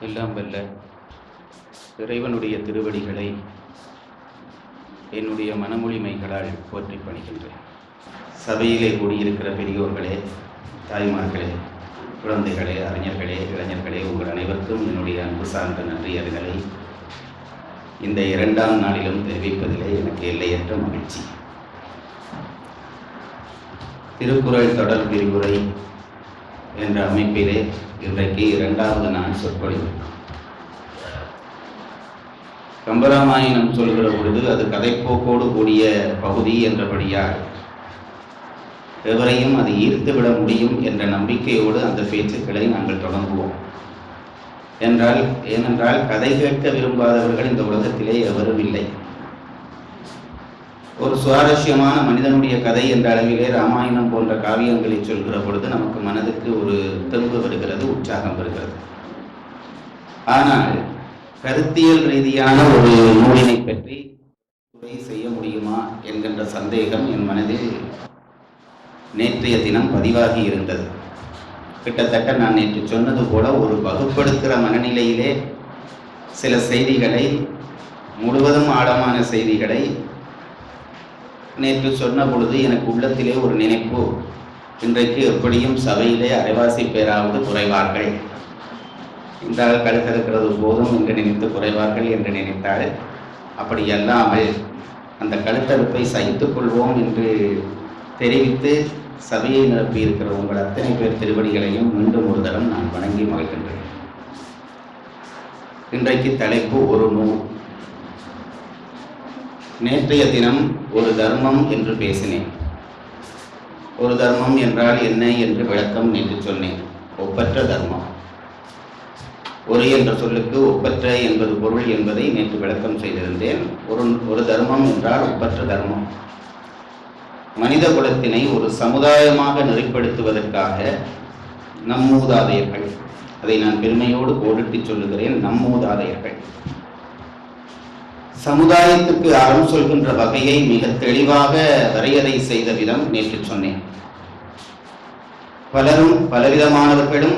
எல்லாம் வல்ல இறைவனுடைய திருவடிகளை என்னுடைய மனமொழிமைகளால் போற்றி பணிகின்றேன். சபையிலே கூடியிருக்கிற பெரியோர்களே, தாய்மார்களே, குழந்தைகளே, அறிஞர்களே, இளைஞர்களே, உங்கள் அனைவருக்கும் என்னுடைய அன்பு சார்ந்த நன்றியர்களை இந்த 2ஆம் நாளிலும் தெரிவிப்பதிலே எனக்கு எல்லையற்ற மகிழ்ச்சி. திருக்குறள் தொடர் விரிவுரை என்ற அமைப்பிலே இன்றைக்கு 2வது நாள் சொற்பொழிவு. கம்பராமாயணம் சொல்கிற பொழுது அது கதைப்போக்கோடு கூடிய பகுதி என்றபடியால் எவரையும் அது ஈர்த்துவிட முடியும் என்ற நம்பிக்கையோடு அந்த பேச்சுக்களை நாங்கள் தொடங்குவோம். ஏனென்றால் கதை கேட்க விரும்பாதவர்கள் இந்த உலகத்திலே எவரும் இல்லை. ஒரு சுவாரஸ்யமான மனிதனுடைய கதை என்ற அளவிலே ராமாயணம் போன்ற காவியங்களை சொல்கிற பொழுது நமக்கு மனதுக்கு ஒரு தெம்பு வருகிறது, உற்சாகம் வருகிறது. ஆனால் கருத்தியல் ரீதியான ஒரு நூலினை பற்றி செய்ய முடியுமா என்கின்ற சந்தேகம் என் மனதில் நேற்றைய தினம் பதிவாகி இருந்தது. கிட்டத்தட்ட நான் நேற்று சொன்னது போல ஒரு வகுப்படுத்துகிற மனநிலையிலே சில செய்திகளை, முழுவதும் ஆழமான செய்திகளை நேற்று சொன்ன பொழுது எனக்கு உள்ளத்திலே ஒரு நினைப்பு, இன்றைக்கு எப்படியும் சபையிலே அரைவாசி பேராவது குறைவார்கள், இந்த ஆள் கழுத்தறுக்கிறது போதும் என்று நினைத்து குறைவார்கள் என்று நினைத்தால், அப்படி அல்லாமல் அந்த கழுத்தறுப்பை சகித்துக் கொள்வோம் என்று தெரிவித்து சபையை நிரப்பியிருக்கிற உங்கள் அத்தனை பேர் திருவடிகளையும் மீண்டும் ஒரு தரம் நான் வணங்கி மகிழ்கின்றேன். இன்றைக்கு தலைப்பு ஒரு நூல். நேற்றைய தினம் ஒரு தர்மம் என்று பேசினேன். ஒரு தர்மம் என்றால் என்ன என்று விளக்கம் நேற்று சொன்னேன். ஒப்பற்ற தர்மம். ஒரு என்ற சொல்லுக்கு ஒப்பற்ற என்பது பொருள் என்பதை நேற்று விளக்கம் செய்திருந்தேன். ஒரு தர்மம் என்றால் ஒப்பற்ற தர்மம். மனித குலத்தினை ஒரு சமுதாயமாக நெறிப்படுத்துவதற்காக நம் மூதாதையர்கள், அதை நான் பெருமையோடு கோடிட்டு சொல்லுகிறேன், நம் மூதாதையர்கள் சமுதாயத்துக்கு அறம் சொல்கின்ற வகையை மிக தெளிவாக வரையறை செய்த விதம் நேற்று சொன்னேன். பலரும் பலவிதமானவர்களும்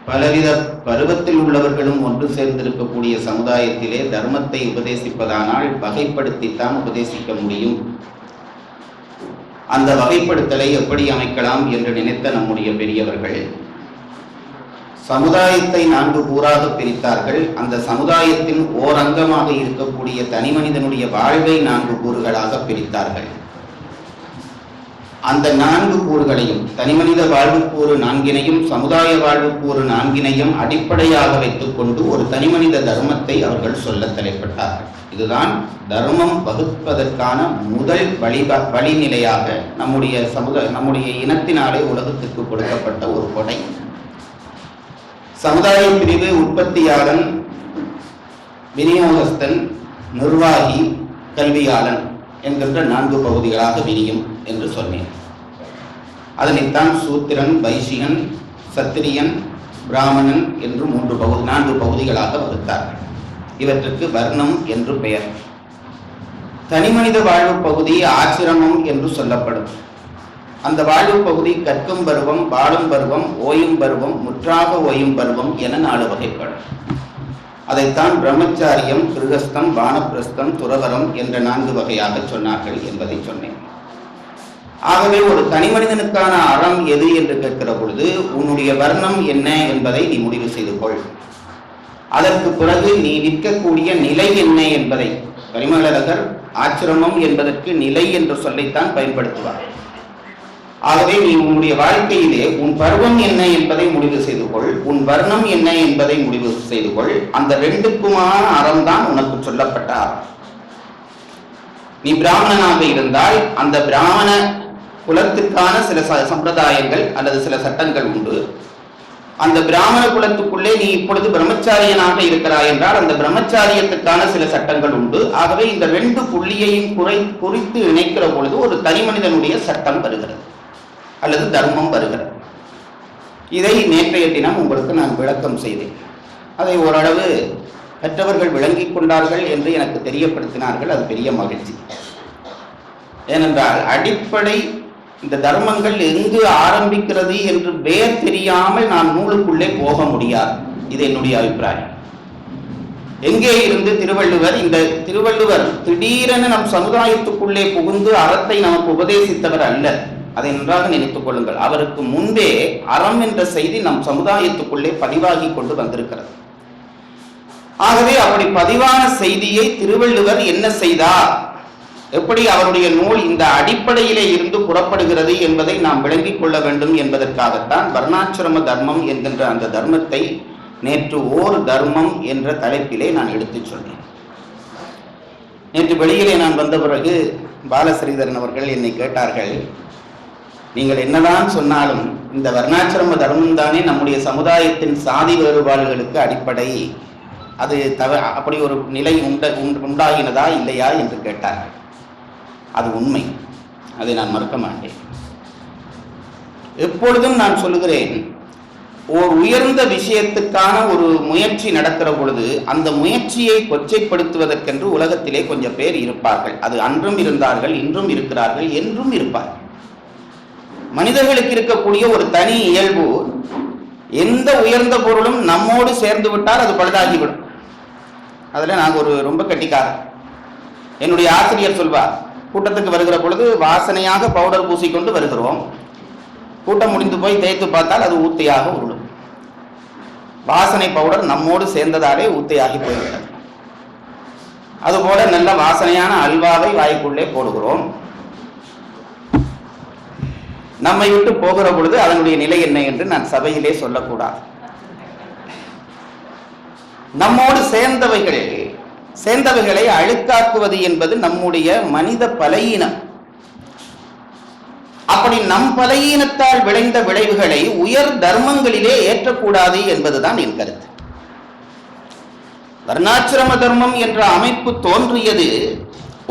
பலவித பருவத்தில் உள்ளவர்களும் ஒன்று சேர்ந்திருக்கக்கூடிய சமுதாயத்திலே தர்மத்தை உபதேசிப்பதானால் வகைப்படுத்தித்தான் உபதேசிக்க முடியும். அந்த வகைப்படுத்தலை எப்படி அமைக்கலாம் என்று நினைத்த நம்முடைய பெரியவர்கள் சமுதாயத்தை 4 கூறாக பிரித்தார்கள். அந்த சமுதாயத்தின் ஓரங்கமாக இருக்கக்கூடிய தனி மனிதனுடைய வாழ்வை 4 கூறுகளாக பிரித்தார்கள். அந்த 4 கூறுகளையும், தனிமனித வாழ்வுக்கூறு 4னையும் சமுதாய வாழ்வுக்கூறு 4னையும் அடிப்படையாக வைத்துக் கொண்டு ஒரு தனிமனித தர்மத்தை அவர்கள் சொல்ல தலைப்பட்டார்கள். இதுதான் தர்மம் வகுப்பதற்கான முதல் வழிநிலையாக நம்முடைய இனத்தினாலே உலகத்திற்கு கொடுக்கப்பட்ட ஒரு கொடை. சமுதாய பிரிவு உற்பத்தியாளன், விநியோகஸ்தன், நிர்வாகி, கல்வியாளன் என்கின்ற 4 பகுதிகளாக விரியும் என்று சொன்னேன். அதனைத்தான் சூத்திரன், வைசியன், சத்திரியன், பிராமணன் என்று 4 பகுதிகளாக வகுத்தார்கள். இவற்றுக்கு வர்ணம் என்று பெயர். தனிமனித வாழ்வு பகுதி ஆசிரமம் என்று சொல்லப்படும். அந்த வாழ்வு பகுதி கற்கும் பருவம், வாழும் பருவம், ஓயும் பருவம், முற்றாக ஓயும் பருவம் என 4 வகைப்படும். அதைத்தான் பிரம்மச்சாரியம், கிருகஸ்தம், வானப்பிரஸ்தம், துறவரம் என்ற 4 வகையாக சொன்னார்கள் என்பதை சொன்னேன். ஆகவே ஒரு தனி மனிதனுக்கான அறம் எது என்று கேட்கிற பொழுது உன்னுடைய வர்ணம் என்ன என்பதை நீ முடிவு செய்து கொள். அதற்கு பிறகு நீ நிற்கக்கூடிய நிலை என்ன என்பதை, பரிமளகர் ஆசிரமம் என்பதற்கு நிலை என்ற சொல்லைத்தான் பயன்படுத்துவார். ஆகவே நீ உன்னுடைய வாழ்க்கையிலே உன் பருவம் என்ன என்பதை முடிவு செய்து கொள், உன் வர்ணம் என்ன என்பதை முடிவு செய்து கொள். அந்த 2க்குமான அறம்தான் உனக்கு சொல்லப்பட்ட அறம். நீ பிராமணனாக இருந்தால் அந்த பிராமண குலத்திற்கான சில சம்பிரதாயங்கள் அல்லது சில சட்டங்கள் உண்டு. அந்த பிராமண குலத்துக்குள்ளே நீ இப்பொழுது பிரம்மச்சாரியனாக இருக்கிறாய் என்றால் அந்த பிரம்மச்சாரியத்துக்கான சில சட்டங்கள் உண்டு. ஆகவே இந்த 2 புள்ளியையும் குறித்து இணைக்கிற பொழுது ஒரு தனி மனிதனுடைய சட்டம் வருகிறது அல்லது தர்மம் வருகிறது. இதை நேற்றைய தினம் உங்களுக்கு நான் விளக்கம் செய்தேன். அதை ஓரளவு பெற்றவர்கள் விளங்கிக் கொண்டார்கள் என்று எனக்கு தெரியப்படுத்தினார்கள். அது பெரிய மகிழ்ச்சி. ஏனென்றால் அடிப்படை இந்த தர்மங்கள் எங்கு ஆரம்பிக்கிறது என்று வேர் தெரியாமல் நான் நூலுக்குள்ளே போக முடியாது. இது என்னுடைய அபிப்பிராயம். எங்கே இருந்து திருவள்ளுவர் திடீரென நம் சமுதாயத்துக்குள்ளே புகுந்து அறத்தை நமக்கு உபதேசித்தவர் அல்ல. அதை நன்றாக நினைத்துக் கொள்ளுங்கள். அவருக்கு முன்பே அறம் என்ற செய்தி நம் சமுதாயத்துக்குள்ளே பதிவாகி கொண்டு வந்திருக்கிறது. ஆகவே அப்படி பதிவான செய்தியை திருவள்ளுவர் என்ன செய்தார், எப்படி அவருடைய நூல் இந்த அடிப்படையிலே இருந்து புறப்படுகிறது என்பதை நாம் விளங்கிக் கொள்ள வேண்டும் என்பதற்காகத்தான் வர்ணாசிரம தர்மம் என்கின்ற அந்த தர்மத்தை நேற்று ஓர் தர்மம் என்ற தலைப்பிலே நான் எடுத்துச் சொன்னேன். நேற்று வெளியிலே நான் வந்த பிறகு பாலஸ்ரீதரன் அவர்கள் என்னை கேட்டார்கள், நீங்கள் என்னதான் சொன்னாலும் இந்த வர்ணாசிரம தர்மம் தானே நம்முடைய சமுதாயத்தின் சாதி வேறுபாடுகளுக்கு அடிப்படை, அது அப்படி ஒரு நிலை உண்டாகினதா இல்லையா என்று கேட்டார்கள். அது உண்மை, அதை நான் மறுக்க மாட்டேன். எப்பொழுதும் நான் சொல்லுகிறேன், ஒரு உயர்ந்த விஷயத்துக்கான ஒரு முயற்சி நடக்கிற பொழுது அந்த முயற்சியை கொச்சைப்படுத்துவதற்கென்று உலகத்திலே கொஞ்சம் பேர் இருப்பார்கள். அது அன்றும் இருந்தார்கள், இன்றும் இருக்கிறார்கள், என்றும் இருப்பார்கள். மனிதர்களுக்கு இருக்கக்கூடிய ஒரு தனி இயல்பு, எந்த உயர்ந்த பொருளும் நம்மோடு சேர்ந்து விட்டால் அது பழுதாகிவிடும். அதில் நாங்கள் ஒரு ரொம்ப கட்டிக்காரன். என்னுடைய ஆசிரியர் சொல்வார், கூட்டத்துக்கு வருகிற பொழுது வாசனையாக பவுடர் பூசிக்கொண்டு வருகிறோம், கூட்டம் முடிந்து போய் தேய்த்து பார்த்தால் அது ஊத்தையாக உருளும். வாசனை பவுடர் நம்மோடு சேர்ந்ததாலே ஊத்தையாகி போய்விட்டது. அதுபோல நல்ல வாசனையான அல்வாவை வாய்க்குள்ளே போடுகிறோம், நம்மை விட்டு போகிற பொழுது அதனுடைய நிலை என்ன என்று நான் சபையிலே சொல்லக்கூடாது. நம்மோடு சேர்ந்தவைகளை அழுக்காக்குவது என்பது நம்முடைய மனித பலவீனம். அப்படி நம் பலவீனத்தால் விளைந்த விளைவுகளை உயர் தர்மங்களிலே ஏற்றக்கூடாது என்பதுதான் என் கருத்து. வர்ணாசிரம தர்மம் என்ற அமைப்பு தோன்றியது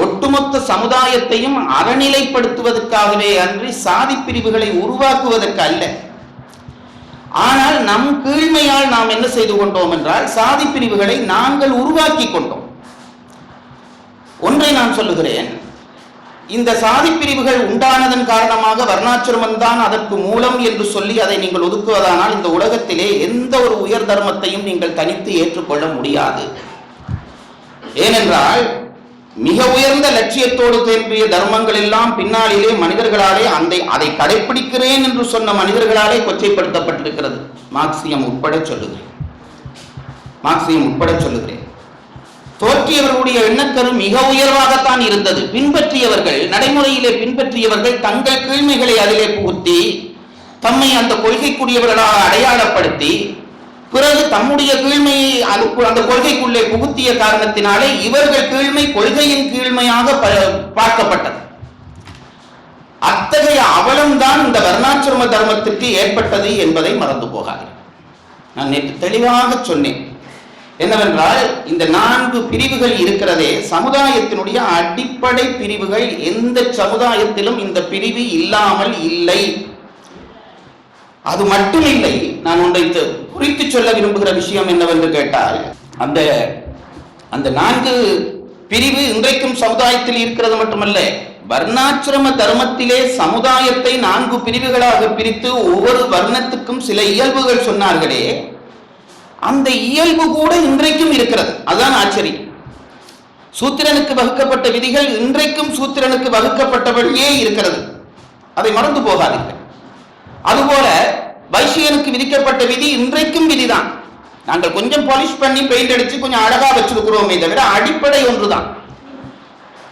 ஒட்டுமொத்த சமுதாயத்தையும் அறநிலைப்படுத்துவதற்காகவே அன்றி சாதி பிரிவுகளை உருவாக்குவதற்கு அல்ல. ஆனால் நம் கீழ்மையால் நாம் என்ன செய்து கொண்டோம் என்றால் சாதி பிரிவுகளை நாங்கள் உருவாக்கி கொண்டோம். ஒன்றை நான் சொல்லுகிறேன், இந்த சாதி பிரிவுகள் உண்டானதன் காரணமாக வர்ணாசிரமம் தான் அதற்கு மூலம் என்று சொல்லி அதை நீங்கள் ஒதுக்குவதானால் இந்த உலகத்திலே எந்த ஒரு உயர் தர்மத்தையும் நீங்கள் தனித்து ஏற்றுக்கொள்ள முடியாது. ஏனென்றால் மிக உயர்ந்த லட்சியத்தோடு தோன்றிய தர்மங்கள் எல்லாம் பின்னாளிலே மனிதர்களாலே அதை கடைபிடிக்கிறேன் என்று சொன்ன மனிதர்களாலே கொச்சைப்படுத்தப்பட்டிருக்கிறது. மார்க்சியம் உட்பட சொல்லுகிறேன். தோற்றியவர்களுடைய எண்ணக்கரு மிக உயர்வாகத்தான் இருந்தது. பின்பற்றியவர்கள், நடைமுறையிலே பின்பற்றியவர்கள் தங்கள் கீழ்மைகளை அதிலே புகுத்தி தம்மை அந்த கொள்கைக்குரியவர்களாக அடையாளப்படுத்தி பிறகு தம்முடைய கீழ்மையை அந்த கொள்கைக்குள்ளே புகுத்திய காரணத்தினாலே இவர்கள் கீழ்மை கொள்கையின் கீழ்மையாக பார்க்கப்பட்டது. அத்தகைய அவலம்தான் இந்த வர்ணாசிரம தர்மத்திற்கு ஏற்பட்டது என்பதை மறந்து போகாது. நான் நேற்று தெளிவாக சொன்னேன் என்னவென்றால், இந்த 4 பிரிவுகள் இருக்கிறதே சமுதாயத்தினுடைய அடிப்படை பிரிவுகள். எந்த சமுதாயத்திலும் இந்த பிரிவு இல்லாமல் இல்லை. அது மட்டும் இல்லை, நான் ஒன்றை குறித்து சொல்ல விரும்புகிற விஷயம் என்னவென்று கேட்டால், அந்த 4 பிரிவு இன்றைக்கும் சமுதாயத்தில் இருக்கிறது மட்டுமல்ல, வர்ணாசிரம தர்மத்திலே சமுதாயத்தை 4 பிரிவுகளாக பிரித்து ஒவ்வொரு வர்ணத்துக்கும் சில இயல்புகள் சொன்னார்களே, அந்த இயல்பு கூட இன்றைக்கும் இருக்கிறது. அதுதான் ஆச்சரியம். சூத்திரனுக்கு வகுக்கப்பட்ட விதிகள் இன்றைக்கும் சூத்திரனுக்கு வகுக்கப்பட்டபடியே இருக்கிறது. அதை மறந்து போகாதீர்கள். அதுபோல வைசியனுக்கு விதிக்கப்பட்ட விதி இன்றைக்கும் விதிதான். நாங்கள் கொஞ்சம் பாலிஷ் பண்ணி பெயிண்ட் அடிச்சு கொஞ்சம் அழகா வச்சிருக்கிறோமே தவிர அடிப்படை ஒன்றுதான்.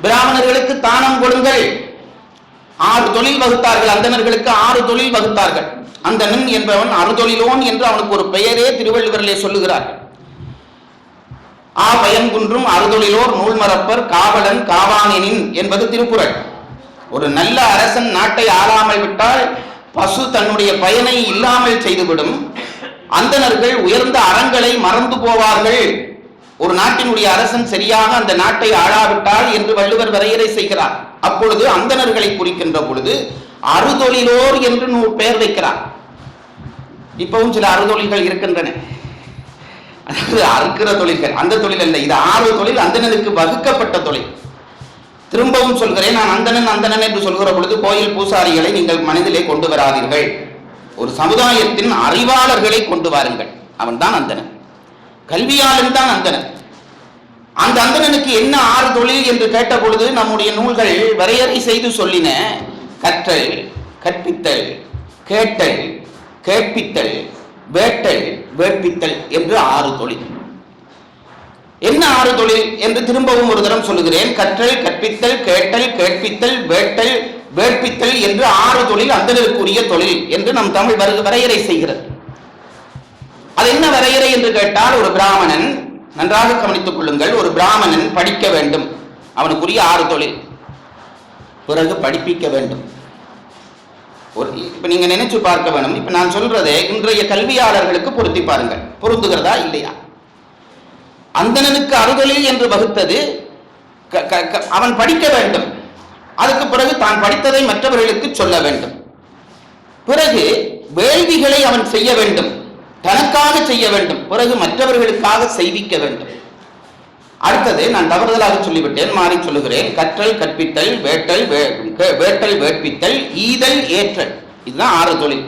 பிராமணர்களுக்கு தானம் கொடுங்கள், 6 தொழில் வகுத்தார்கள். அந்தணர்களுக்கு 6 தொழில் வகுத்தார்கள். அந்தணன் என்பவன் அறுதொழிலோன் என்று அவனுக்கு ஒரு பெயரே திருவள்ளுவரிலே சொல்லுகிறார்கள். பயன்குன்றும் அறுதொழிலோர் நூல்மரப்பர் காவலன் காவானினின் என்பது திருக்குறள். ஒரு நல்ல அரசன் நாட்டை ஆளாமல் விட்டால் பசு தன்னுடைய பயனை இல்லாமல் செய்துவிடும். அந்தணர்கள் உயர்ந்த அறங்களை மறந்து போவார்கள். ஒரு நாட்டினுடைய அரசன் சரியாக அந்த நாட்டை ஆளாவிட்டால் என்று வள்ளுவர் வரையறை செய்கிறார். அப்பொழுது அந்தணர்களை குறிக்கின்ற பொழுது அறுதொழிலோர் என்று பெயர் வைக்கிறார். இப்பவும் சில அறுதொழில்கள் இருக்கின்றன, அதாவது அறுக்கிற தொழில்கள். அந்த தொழில் அல்ல, இது 6 தொழில் அந்தணனுக்கு வகுக்கப்பட்ட தொழில். திரும்பவும் சொல்கிறேன், நான் அந்தணன் என்று சொல்கிற பொழுது கோயில் பூசாரிகளை நீங்கள் மனதிலே கொண்டு வராதீர்கள். ஒரு சமுதாயத்தின் அறிவாளர்களை கொண்டு வாருங்கள், அவன் தான் அந்தணன். கல்வியாளன் தான் அந்தணன். அந்த அந்தணனுக்கு என்ன 6 தொழில் என்று கேட்ட பொழுது நம்முடைய நூல்கள் வரையறை செய்து சொல்லின. கற்றல், கற்பித்தல், கேட்டல், கேட்பித்தல், வேட்டல், வேட்பித்தல் என்று 6 தொழில். என்ன 6 தொழில் என்று திரும்பவும் ஒரு தரம் சொல்லுகிறேன். கற்றல், கற்பித்தல், கேட்டல், கேட்பித்தல், வேட்டல், வேட்பித்தல் என்று 6 தொழில் அந்தணருக்குரிய தொழில் என்று நம் தமிழ் வரையறை செய்கிறது. அது என்ன வரையறை என்று கேட்டால், ஒரு பிராமணன், நன்றாக கவனித்துக் கொள்ளுங்கள், ஒரு பிராமணன் படிக்க வேண்டும், அவனுக்குரிய 6 தொழில். பிறகு படிப்பிக்க வேண்டும். இப்ப நீங்க நினைச்சு பார்க்க வேண்டும். இப்ப நான் சொல்றதை இன்றைய கல்வியாளர்களுக்கு பொருத்தி பாருங்கள், பொருந்துகிறதா இல்லையா? அந்தணனுக்கு 6 தொழில் என்று வகுத்தது, அவன் படிக்க வேண்டும், அதுக்கு பிறகு தான் படித்ததை மற்றவர்களுக்கு சொல்ல வேண்டும், பிறகு வேள்விகளை அவன் செய்ய வேண்டும், தனக்காக செய்ய வேண்டும், பிறகு மற்றவர்களுக்காக செய்விக்க வேண்டும். அடுத்தது நான் தவறுதலாக சொல்லிவிட்டேன், மாறி சொல்லுகிறேன். கற்றல், கற்பித்தல், வேட்டல், வேட்டல், வேட்பித்தல், ஈதல், ஏற்றல், இதுதான் 6 தொழில்.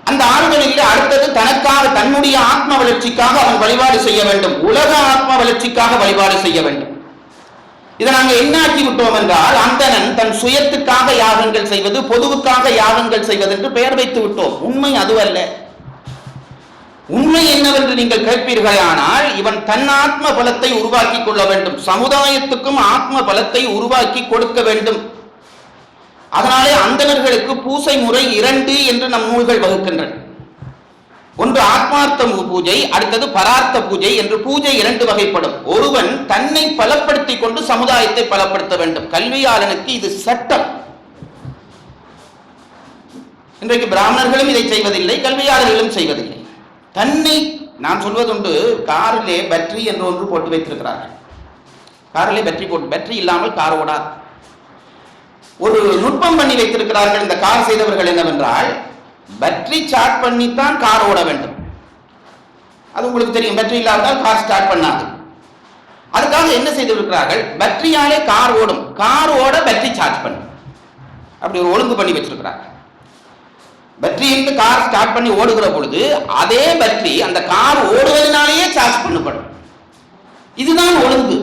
அந்த 6 தொழிலில் அடுத்தது தனக்காக, தன்னுடைய ஆத்ம வளர்ச்சிக்காக அவன் வழிபாடு செய்ய வேண்டும், உலக ஆத்ம வளர்ச்சிக்காக வழிபாடு செய்ய வேண்டும். இதை நாங்கள் என்ன ஆக்கி விட்டோம் என்றால், அந்தணன் தன் சுயத்துக்காக யாகங்கள் செய்வது, பொதுவுக்காக யாகங்கள் செய்வது என்று பெயர் வைத்து விட்டோம். உண்மை அதுவல்ல. உண்மை என்னவென்று நீங்கள் கேட்பீர்களே, ஆனால் இவன் தன் ஆத்ம பலத்தை உருவாக்கி கொள்ள வேண்டும், சமுதாயத்துக்கும் ஆத்ம பலத்தை உருவாக்கி கொடுக்க வேண்டும். அதனாலே அந்தணர்களுக்கு பூசை முறை 2 என்று நம் நூல்கள் வகுக்கின்றன. ஒன்று ஆத்மார்த்த பூஜை, அடுத்தது பரார்த்த பூஜை என்று பூஜை 2 வகைப்படும். ஒருவன் தன்னை பலப்படுத்திக் கொண்டு சமுதாயத்தை பலப்படுத்த வேண்டும். கல்வியாளனுக்கு இது சட்டம். இன்றைக்கு பிராமணர்களும் இதை செய்வதில்லை, கல்வியாளர்களும் செய்வதில்லை. தன்னை, நான் சொல்வதுண்டு, காரிலே பேட்டரி என்று ஒன்று போட்டு வைத்திருக்கிறார்கள். காரிலே பேட்டரி இல்லாமல் கார் ஓடாது. ஒரு நுட்பம் பண்ணி வைத்திருக்கிறார்கள் இந்த கார் செய்தவர்கள். என்னவென்றால், பேட்டரி சார்ஜ் பண்ணித்தான் கார் ஓட வேண்டும். அது உங்களுக்கு தெரியும், பேட்டரி இல்லாவிட்டால் கார் ஸ்டார்ட் பண்ணாது. அதுக்காக என்ன செய்திருக்கிறார்கள், பேட்டரியாலே கார் ஓடும், கார் ஓட பேட்டரி சார்ஜ் பண்ணும், அப்படி ஒரு ஒழுங்கு பண்ணி வச்சிருக்கிறார்கள். பேட்டரியிலிருந்து கார் ஸ்டார்ட் பண்ணி ஓடுகிற பொழுது அதே பேட்டரி அந்த கார் ஓடுவதனாலேயே சார்ஜ் பண்ணப்படும். இதுதான் ஒழுங்கு.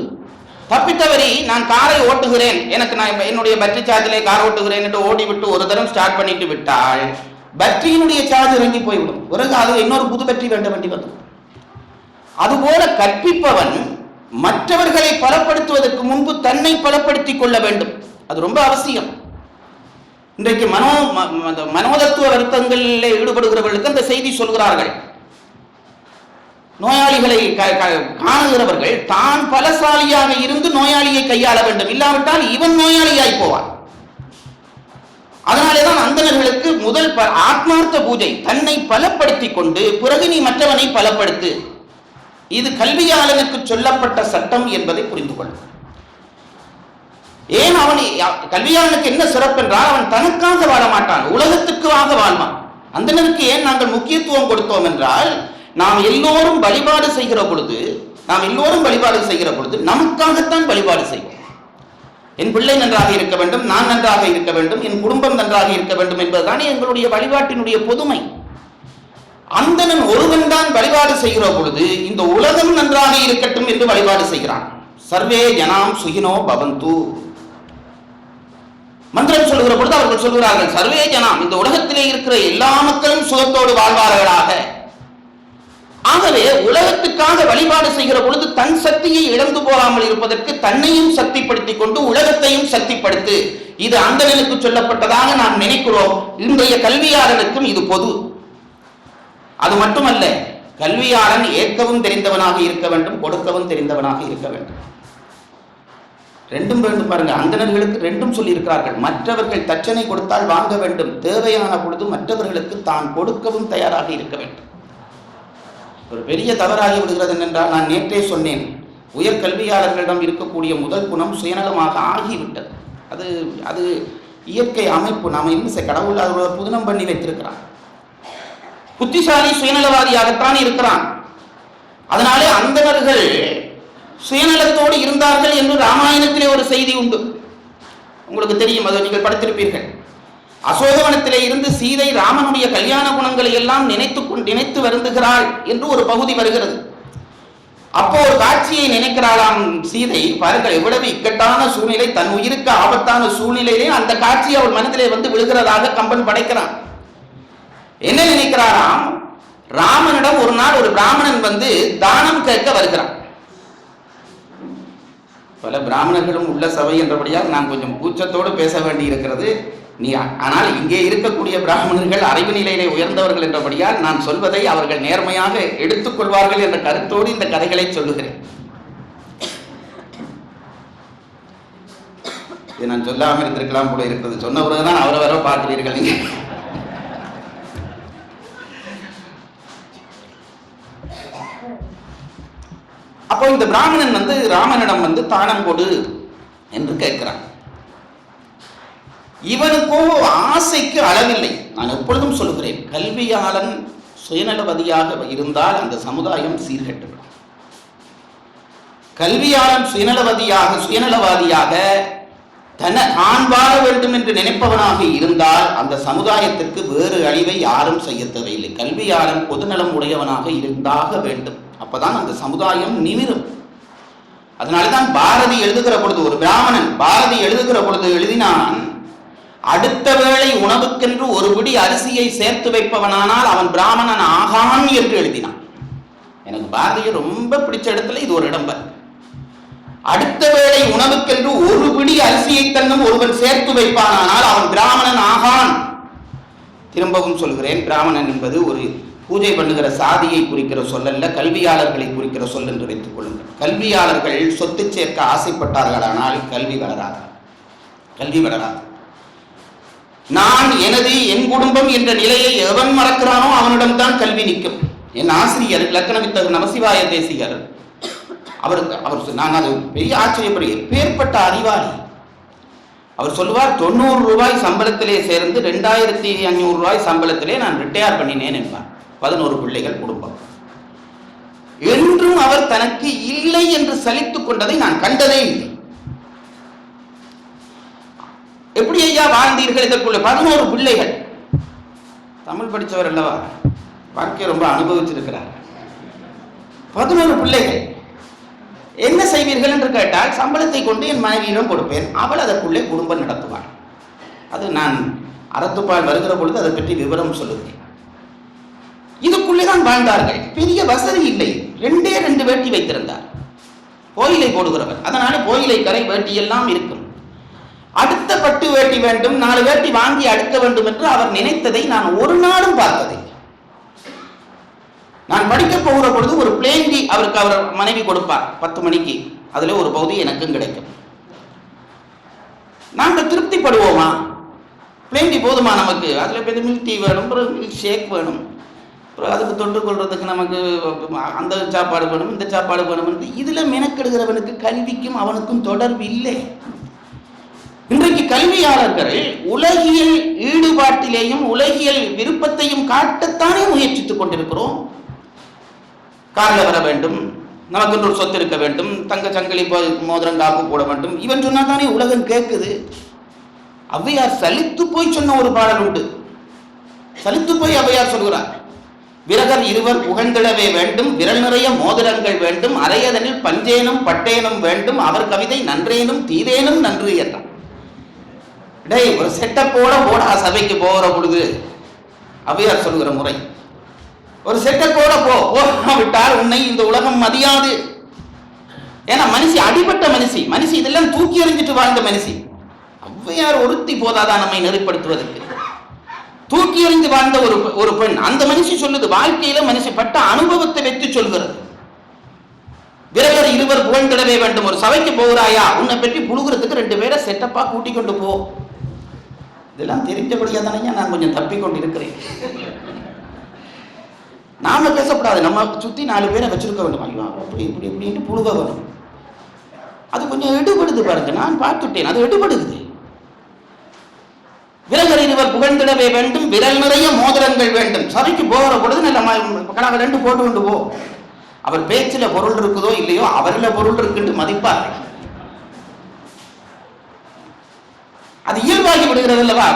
தப்பித்தவரி நான் காரை ஓட்டுகிறேன், நான் என்னுடைய பேட்டரி சார்ஜிலே கார் ஓட்டுகிறேன் என்று ஓடிவிட்டு ஒரு தரம் ஸ்டார்ட் பண்ணிட்டு விட்டால் பேட்டரியினுடைய சார்ஜ் இறங்கி போய்விடும். பிறகு அது இன்னொரு புது பேட்டரி வேண்டி வந்து. அதுபோல கற்பிப்பவன் மற்றவர்களை பலப்படுத்துவதற்கு முன்பு தன்னை பலப்படுத்திக் கொள்ள வேண்டும். அது ரொம்ப அவசியம். இன்றைக்கு மனோதத்துவ வருத்தங்களில் ஈடுபடுகிறவர்களுக்கு அந்த செய்தி சொல்கிறார்கள். நோயாளிகளை காணுகிறவர்கள் தான் பலசாலியாக இருந்து நோயாளியை கையாள வேண்டும், இல்லாவிட்டால் இவன் நோயாளியாய் போவான். அதனாலேதான் அந்தணர்களுக்கு முதல் ஆத்மார்த்த பூஜை, தன்னை பலப்படுத்திக் கொண்டு பிறகு நீ மற்றவனை பலப்படுத்து. இது கல்வியாளனுக்கு சொல்லப்பட்ட சட்டம் என்பதை புரிந்து கொள்ளும். ஏன் கல்வியாளனுக்கு என்ன சிறப்பு என்றால், அவன் தனக்காக வாழ மாட்டான், உலகத்துக்காக வாழ்வான். அந்தணருக்கு ஏன் நாங்கள் முக்கியத்துவம் கொடுத்தோம் என்றால், நாம் எல்லோரும் வழிபாடு செய்கிற பொழுது நமக்காகத்தான் வழிபாடு செய்வோம். என் பிள்ளை நன்றாக இருக்க வேண்டும், நான் நன்றாக இருக்க வேண்டும், என் குடும்பம் நன்றாக இருக்க வேண்டும் என்பதுதான் எங்களுடைய வழிபாட்டினுடைய பொதுமை. அந்தணன் ஒருவன் தான் வழிபாடு செய்கிற பொழுது இந்த உலகம் நன்றாக இருக்கட்டும் என்று வழிபாடு செய்கிறான். சர்வே ஜனாம் சுகினோ பவந்து மந்திரம் சொல்லுகிற பொழுது அவர்கள் சொல்கிறார்கள், சர்வே ஜனாம், இந்த உலகத்திலே இருக்கிற எல்லா மக்களும் சுகத்தோடு வாழ்வார்களாக. ஆகவே உலகத்துக்காக வழிபாடு செய்கிற பொழுது தன் சக்தியை இழந்து போகாமல் இருப்பதற்கு தன்னையும் சக்திப்படுத்திக் கொண்டு உலகத்தையும் சக்திப்படுத்து. இது அந்தணனுக்கு சொல்லப்பட்டதாக நாம் நினைக்கிறோம். இன்றைய கல்வியாளனுக்கும் இது பொது. அது மட்டுமல்ல, கல்வியாளன் ஏற்கவும் தெரிந்தவனாக இருக்க வேண்டும், கொடுக்கவும் தெரிந்தவனாக இருக்க வேண்டும். 2 வேண்டும் பாருங்க. அந்தணர்களுக்கு 2 சொல்லி இருக்கிறார்கள். மற்றவர்கள் தட்சணை கொடுத்தால் வாங்க வேண்டும், தேவையான பொழுது மற்றவர்களுக்கு தான் கொடுக்கவும் தயாராக இருக்க வேண்டும். ஒரு பெரிய தவறாகி விடுகிறது என்றால், நான் நேற்றே சொன்னேன், உயர் கல்வியாளர்களிடம் இருக்கக்கூடிய முதல் குணம் சுயநலமாக ஆகிவிட்டது. அது இயற்கை அமைப்பு. நாம் இன்னும் கடவுள் அதை புதினம் பண்ணி வைத்திருக்கிறான். புத்திசாலி சுயநலவாதியாகத்தான் இருக்கிறான். அதனாலே அந்தணர்கள் சுயநலத்தோடு இருந்தார்கள் என்று ராமாயணத்திலே ஒரு செய்தி உண்டு, உங்களுக்கு தெரியும், அதை நீங்கள் படித்திருப்பீர்கள். அசோகவனத்திலே இருந்து சீதை ராமனுடைய கல்யாண குணங்களை எல்லாம் நினைத்து வருந்துகிறாள் என்று ஒரு பகுதி வருகிறது. அப்போ ஒரு காட்சியை நினைக்கிறாளாம் சீதை. பாருங்கள், எவ்வளவு இக்கட்டான சூழ்நிலை, தன் உயிருக்கு ஆபத்தான சூழ்நிலையிலே அந்த காட்சி அவள் மனதிலே வந்து விழுகிறதாக கம்பன் படைக்கிறான். என்ன நினைக்கிறாராம், ராமனிடம் ஒரு நாள் ஒரு பிராமணன் வந்து தானம் கேட்க வருகிறான். பல பிராமணர்களும் உள்ள சபை என்றபடியால் நான் கொஞ்சம் கூச்சத்தோடு பேச வேண்டி இருக்கிறது. ஆனால் இங்கே இருக்கக்கூடிய பிராமணர்கள் அறிவு நிலையிலே உயர்ந்தவர்கள் என்றபடியால் நான் சொல்வதை அவர்கள் நேர்மையாக எடுத்துக்கொள்வார்கள் என்ற கருத்தோடு இந்த கதைகளை சொல்லுகிறேன். இதை நான் சொல்லாமல் இருந்திருக்கலாம் கூட இருக்கிறது. சொன்ன பிறகுதான் அவரை வர பார்க்கிறீர்கள். நீங்க அப்போ இந்த பிராமணன் வந்து ராமனிடம் வந்து தானம் கொடு என்று கேட்கிறான். இவனுக்கோ ஆசைக்கு அளவில்லை. நான் எப்பொழுதும் சொல்லுகிறேன், கல்வியாளன் சுயநலவாதியாக இருந்தால் அந்த சமுதாயம் சீர்கெட்டுவிடும். கல்வியாளன் சுயநலவாதியாக தான் வாழ வேண்டும் என்று நினைப்பவனாக இருந்தால் அந்த சமுதாயத்திற்கு வேறு அழிவை யாரும் செய்ய தேவையில்லை. கல்வியாளன் பொதுநலம் உடையவனாக இருந்தாக வேண்டும். அப்பதான் அந்த சமுதாயம் நிமிரும். அதனால்தான் பாரதி எழுதுகிற பொழுது, ஒரு பிராமணன் பாரதி எழுதுகிற பொழுது எழுதினான், அடுத்த வேளை உணவுக்கென்று ஒரு பிடி அரிசியை சேர்த்து வைப்பவனானால் அவன் பிராமணன் ஆகான் என்று எழுதினான். எனக்கு பாரதியை ரொம்ப பிடிச்ச இடத்துல இது ஒரு இடம். அடுத்த வேளை உணவுக்கென்று ஒரு பிடி அரிசியை தன்னும் ஒருவன் சேர்த்து வைப்பானால் அவன் பிராமணன் ஆகான். திரும்பவும் சொல்கிறேன், பிராமணன் என்பது ஒரு பூஜை பண்ணுகிற சாதியை குறிக்கிற சொல்லல்ல, கல்வியாளர்களை குறிக்கிற சொல் என்று வைத்துக் கொள்ளுங்கள். கல்வியாளர்கள் சொத்து சேர்க்க ஆசைப்பட்டார்களானால் கல்வி வளராது. நான் எனது என் குடும்பம் என்ற நிலையை எவன் மறக்கிறானோ அவனிடம்தான் கல்வி நிற்கும். என் ஆசிரியர் இலக்கணவித்தகர் நமசிவாய தேசிகர் அவர் நான் அது பெரிய ஆச்சரியப்படுகிறேன். எப்பேற்பட்ட அறிவாளி. அவர் சொல்லுவார், 90 ரூபாய் சம்பளத்திலே சேர்ந்து 2500 ரூபாய் சம்பளத்திலே நான் ரிட்டையர் பண்ணினேன் என்பார். 11 பிள்ளைகள் குடும்பம். என்றும் அவர் தனக்கு இல்லை என்று சலித்துக் கொண்டதை நான் கண்டதே இல்லை. எப்படி ஐயா வாழ்ந்தீர்கள்? இதற்குள்ள 11 பிள்ளைகள். தமிழ் படித்தவர் அல்லவா, வாழ்க்கையை ரொம்ப அனுபவிச்சிருக்கிறார். 11 பிள்ளைகள். என்ன செய்வீர்கள் என்று கேட்டால், சம்பளத்தை கொண்டு என் மனைவியிடம் கொடுப்பேன், அவள் அதற்குள்ளே குடும்பம் நடத்துவாள். அது நான் அறத்துப்பால் வருகிற பொழுது அதை பற்றி விவரம் சொல்லுகிறேன். இதுக்குள்ளே தான் வாழ்ந்தார்கள். பெரிய வசதி இல்லை. 2 வேட்டி வைத்திருந்தார். கோயிலை போடுகிறவர். அதனால கோயிலை கரை வேட்டியெல்லாம் இருக்கும். அடுத்த பட்டு வேட்டி வேண்டும், 4 வேட்டி வாங்கி அடுக்க வேண்டும் என்று அவர் நினைத்ததை நான் ஒரு நாளும் பார்த்ததை. நான் படிக்க போகிற பொழுது ஒரு பிளேண்டி அவருக்கு அவர் மனைவி கொடுப்பார் 10 மணிக்கு. அதுல ஒரு பகுதி எனக்கும் கிடைக்கும். நாங்கள் திருப்திப்படுவோமா? பிளேண்டி போதுமா நமக்கு? அதுல மில்க் டீ வேணும், மில்க் ஷேக் வேணும், அதுக்கு தொண்டு கொள்றதுக்கு நமக்கு அந்த சாப்பாடு வேணும், இந்த சாப்பாடு வேணும். இதுல மெனக்கெடுகிறவனுக்கு கல்விக்கும் அவனுக்கும் தொடர்பு இல்லை. இன்றைக்கு கல்வியாளர்கள் உலகியல் ஈடுபாட்டிலேயும் உலகியல் விருப்பத்தையும் காட்டத்தானே முயற்சித்துக் கொண்டிருக்கிறோம். காரில் வர வேண்டும், நமக்கு ஒரு சொத்து இருக்க வேண்டும், தங்க சங்கிலி மோதிரம் காப்பு போட வேண்டும், இவன் சொன்னா தானே உலகம் கேட்குது. ஔவையார் சலித்து போய் சொன்ன ஒரு பாடல் உண்டு. சலித்து போய் ஔவையார் சொல்கிறார், விரகர் இருவர் புகழ்ந்திடவே வேண்டும், விரல் நிறைய மோதிரங்கள் வேண்டும், அரையதனில் பஞ்சேனும் பட்டேனும் வேண்டும், அவர் கவிதை நன்றேனும் தீரேனும் நன்று என்றார். டேய், ஒரு செட்டப்போட போடா சபைக்கு போகிற பொழுது. ஔவையார் சொல்லுகிற முறை, ஒரு செட்டப்போட போவிட்டால் உன்னை இந்த உலகம் மதியாது. ஏன்னா மனுஷி அடிபட்ட மனுஷி இதெல்லாம் தூக்கி எறிஞ்சிட்டு வாழ்ந்த மனுஷி. ஔவையார் ஒருத்தி போதாதான் நம்மை நெறிப்படுத்துவதற்கு. தூக்கி எறிந்து வாழ்ந்த ஒரு பெண். அந்த மனுஷி சொல்லுது, வாழ்க்கையில மனுஷி பட்ட அனுபவத்தை வைத்து சொல்கிறது. விரகர் இருவர் புகழ்ந்திடவே வேண்டும். ஒரு சபைக்கு போகிறாயா, உன்னை பற்றி புழுகிறதுக்கு 2 பேரை செட்டப்பா கூட்டி கொண்டு போ. இதெல்லாம் தெரிஞ்சபடியா தானே நான் கொஞ்சம் தப்பிக்கொண்டு இருக்கிறேன். நாம பேசப்படாது, நம்ம சுத்தி 4 பேரை வச்சிருக்க வேண்டும். ஐயோ அப்படி இப்படி இப்படின்ட்டு புழுக வரும். அது கொஞ்சம் எடுபடுது பாருங்க, நான் பார்த்துட்டேன், அது எடுபடுது. விரகர் இருவர் புகழ்ந்திடவே வேண்டும், விரல் நிறைய மோதிரங்கள் வேண்டும். சபைக்கு போகிற பொழுது நல்ல கணக்கு 2 போட்டு கொண்டு போ. அவர் பேச்சில் பொருள் இருக்குதோ இல்லையோ, அவரில் பொருள் இருக்குன்னு மதிப்பார்கள். அது இயல்பாகி விடுகிறது அல்லவா?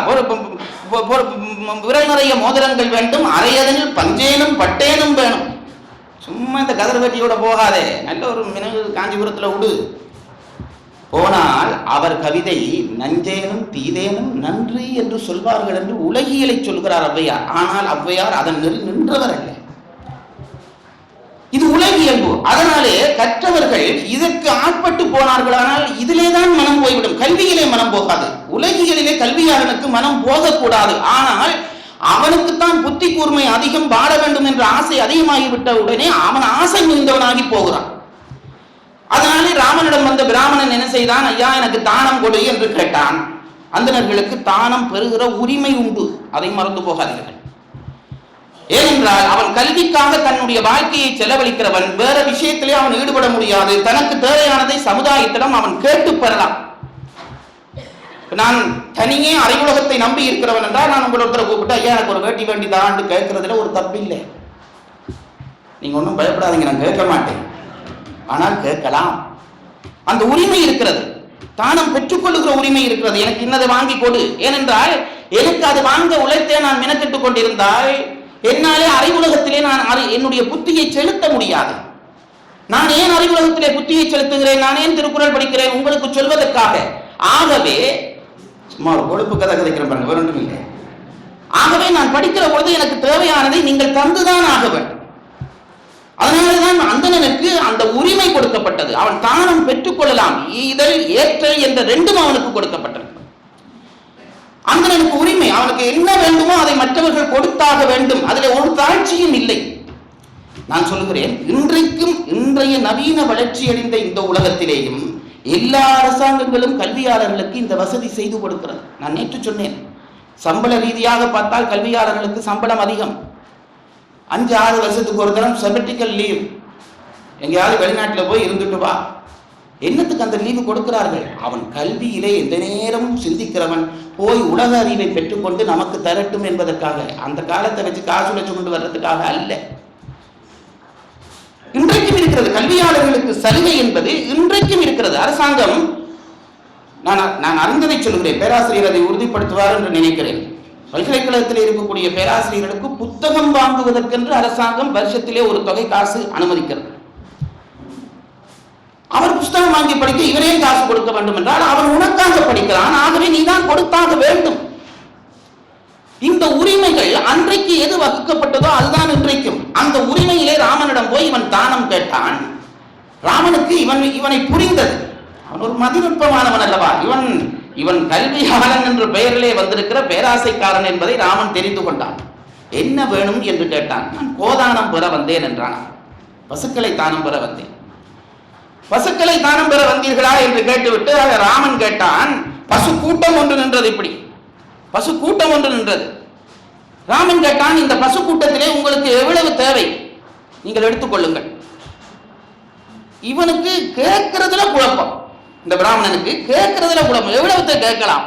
விரல் நிறைய மோதிரங்கள் வேண்டும், அரையதனில் பஞ்சேனும் பட்டேனும் வேணும். சும்மா இந்த கதர் வெட்டியோட போகாதே, நல்ல ஒரு மினகு காஞ்சிபுரத்தில் விடு. போனால் அவர் கவிதை நஞ்சேனும் தீதேனும் நன்றி என்று சொல்வார்கள் என்று உலகியலை சொல்கிறார் ஔவையார். ஆனால் ஔவையார் அதன் நின்றவர் அல்ல. இது உலகியல்பு. அதனாலே கற்றவர்கள் இதற்கு ஆட்பட்டு போனார்களானால் இதிலேதான் மனம் போய்விடும். கல்வியிலே மனம் போகாது. உலகியலிலே கல்வியாளனுக்கு மனம் போகக்கூடாது. ஆனால் அவனுக்குத்தான் புத்தி கூர்மை அதிகம், வாழ வேண்டும் என்ற ஆசை அதிகமாகிவிட்ட உடனே அவன் ஆசை மிகுந்தவனாகி போகிறான். அதனாலே ராமனிடம் வந்த பிராமணன் என்ன செய்தான்? ஐயா, எனக்கு தானம் கொடு என்று கேட்டான். அந்தணர்களுக்கு தானம் பெறுகிற உரிமை உண்டு, அதை மறந்து போகாதீர்கள். ஏனென்றால் அவன் கல்விக்காக தன்னுடைய வாழ்க்கையை செலவழிக்கிறவன். வேற விஷயத்திலே அவன் ஈடுபட முடியாது. தனக்கு தேவையானதை சமுதாயத்திடம் அவன் கேட்டு பெறலாம். நான் தனியே அறிவுலகத்தை நம்பி இருக்கிறவன் என்றால் நான் உங்களோட கூப்பிட்டு ஐயா எனக்கு ஒரு வேட்டி வேண்டிதான் கேட்கறதுல ஒரு தப்பு இல்லை. நீங்க ஒன்றும் பயப்படாதீங்க, நான் கேட்க மாட்டேன். ஆனால் கேட்கலாம். அந்த உரிமை இருக்கிறது. தானம் பெற்றுக்கொள்ளுகிற உரிமை இருக்கிறது. எனக்கு இன்னதை வாங்கி கொடு. ஏனென்றால் எனக்கு அது வாங்க உழைத்தே நான் மெனக்கெட்டுக் கொண்டிருந்தால் என்னாலே அறிவுலகத்திலே நான் என்னுடைய புத்தியை செலுத்த முடியாது. நான் ஏன் அறிவுலகத்திலே புத்தியை செலுத்துகிறேன்? நான் ஏன் திருக்குறள் படிக்கிறேன்? உங்களுக்கு சொல்வதற்காக. ஆகவே சும்மா ஒரு கொழுப்பு கதை கதைக்கிறேன் பாருங்க, வேற ஒன்றும் இல்லை. ஆகவே நான் படிக்கிற பொழுது எனக்கு தேவையானதை நீங்கள் தந்துதான் ஆக வேண்டும். அதனால்தான் அந்தணனுக்கு அந்த உரிமை கொடுக்கப்பட்டது. அவன் தானம் பெற்றுக்கொள்ளலாம். ஈதல் ஏற்றல் என்ற ரெண்டும் அவனுக்கு கொடுக்கப்பட்டது. அந்தணனுக்கு உரிமை. அவனுக்கு என்ன வேண்டுமோ அதை மற்றவர்கள் கொடுத்தாக வேண்டும். அதில் ஒரு தாழ்ச்சியும் இல்லை. நான் சொல்கிறேன், இன்றைக்கும் இன்றைய நவீன வளர்ச்சி அடைந்த இந்த உலகத்திலேயும் எல்லா அரசாங்கங்களும் கல்வியாளர்களுக்கு இந்த வசதி செய்து கொடுக்கிறது. நான் நேற்று சொன்னேன், சம்பள ரீதியாக பார்த்தால் கல்வியாளர்களுக்கு சம்பளம் அதிகம். 5-6 வருஷத்துக்கு ஒரு தரம் செபட்டிக்கல் லீவ், எங்கேயாவது வெளிநாட்டில் போய் இருந்துட்டு வா. என்னத்துக்கு அந்த லீவு கொடுக்கிறார்கள்? அவன் கல்வியிலே எந்த நேரமும் சிந்திக்கிறவன் போய் உலக அறிவை பெற்றுக்கொண்டு நமக்கு தரட்டும் என்பதற்காக. அந்த காலத்தை வச்சு காசு வச்சு கொண்டு வர்றதுக்காக அல்ல. இன்றைக்கும் இருக்கிறது கல்வியாளர்களுக்கு சலுகை என்பது, இன்றைக்கும் இருக்கிறது. அரசாங்கம், நான் அறிந்ததை சொல்கிறேன், பேராசிரியர் அதை உறுதிப்படுத்துவார் என்று நினைக்கிறேன். பல்கலைக்கழகத்தில் இருக்கக்கூடிய பேராசிரியர்களுக்கு புத்தகம் வாங்குவதற்கென்று அரசாங்கம் வருஷத்திலே ஒரு தொகை காசு அனுமதிக்கிறது. அவர் புத்தகம் வாங்கி படிக்க இவரே காசு கொடுக்க வேண்டும் என்றால் அவன் உனக்காக படிக்கிறான். ஆகவே நீ தான் கொடுத்தாக வேண்டும். இந்த உரிமைகள் அன்றைக்கு எது வகுக்கப்பட்டதோ அதுதான் இன்றைக்கும். அந்த உரிமையிலே ராமனிடம் போய் இவன் தானம் கேட்டான். ராமனுக்கு இவனை புரிந்தது. அவன் ஒரு மதிநுட்பமானவன் அல்லவா? இவன் கல்வியாளன் என்ற பெயரிலே வந்திருக்கிற பேராசைக்காரன் என்பதை ராமன் தெரிந்து கொண்டான். என்ன வேணும் என்று கேட்டான். நான் கோதானம் பெற வந்தேன் என்றான். பசுக்களை தானம் பெற வந்தேன். பசுக்களை தானம் பெற வந்தீர்களா என்று கேட்டுவிட்டு ராமன் கேட்டான். பசு கூட்டம் ஒன்று நின்றது. இப்படி பசு கூட்டம் ஒன்று நின்றது. ராமன் கேட்டான், இந்த பசு கூட்டத்திலே உங்களுக்கு எவ்வளவு தேவை நீங்கள் எடுத்துக்கொள்ளுங்கள். இவனுக்கு கேட்கறதுல குழப்பம். இந்த பிராமணனுக்கு கேட்கறதுல குழப்பம். எவ்வளவு கேட்கலாம்?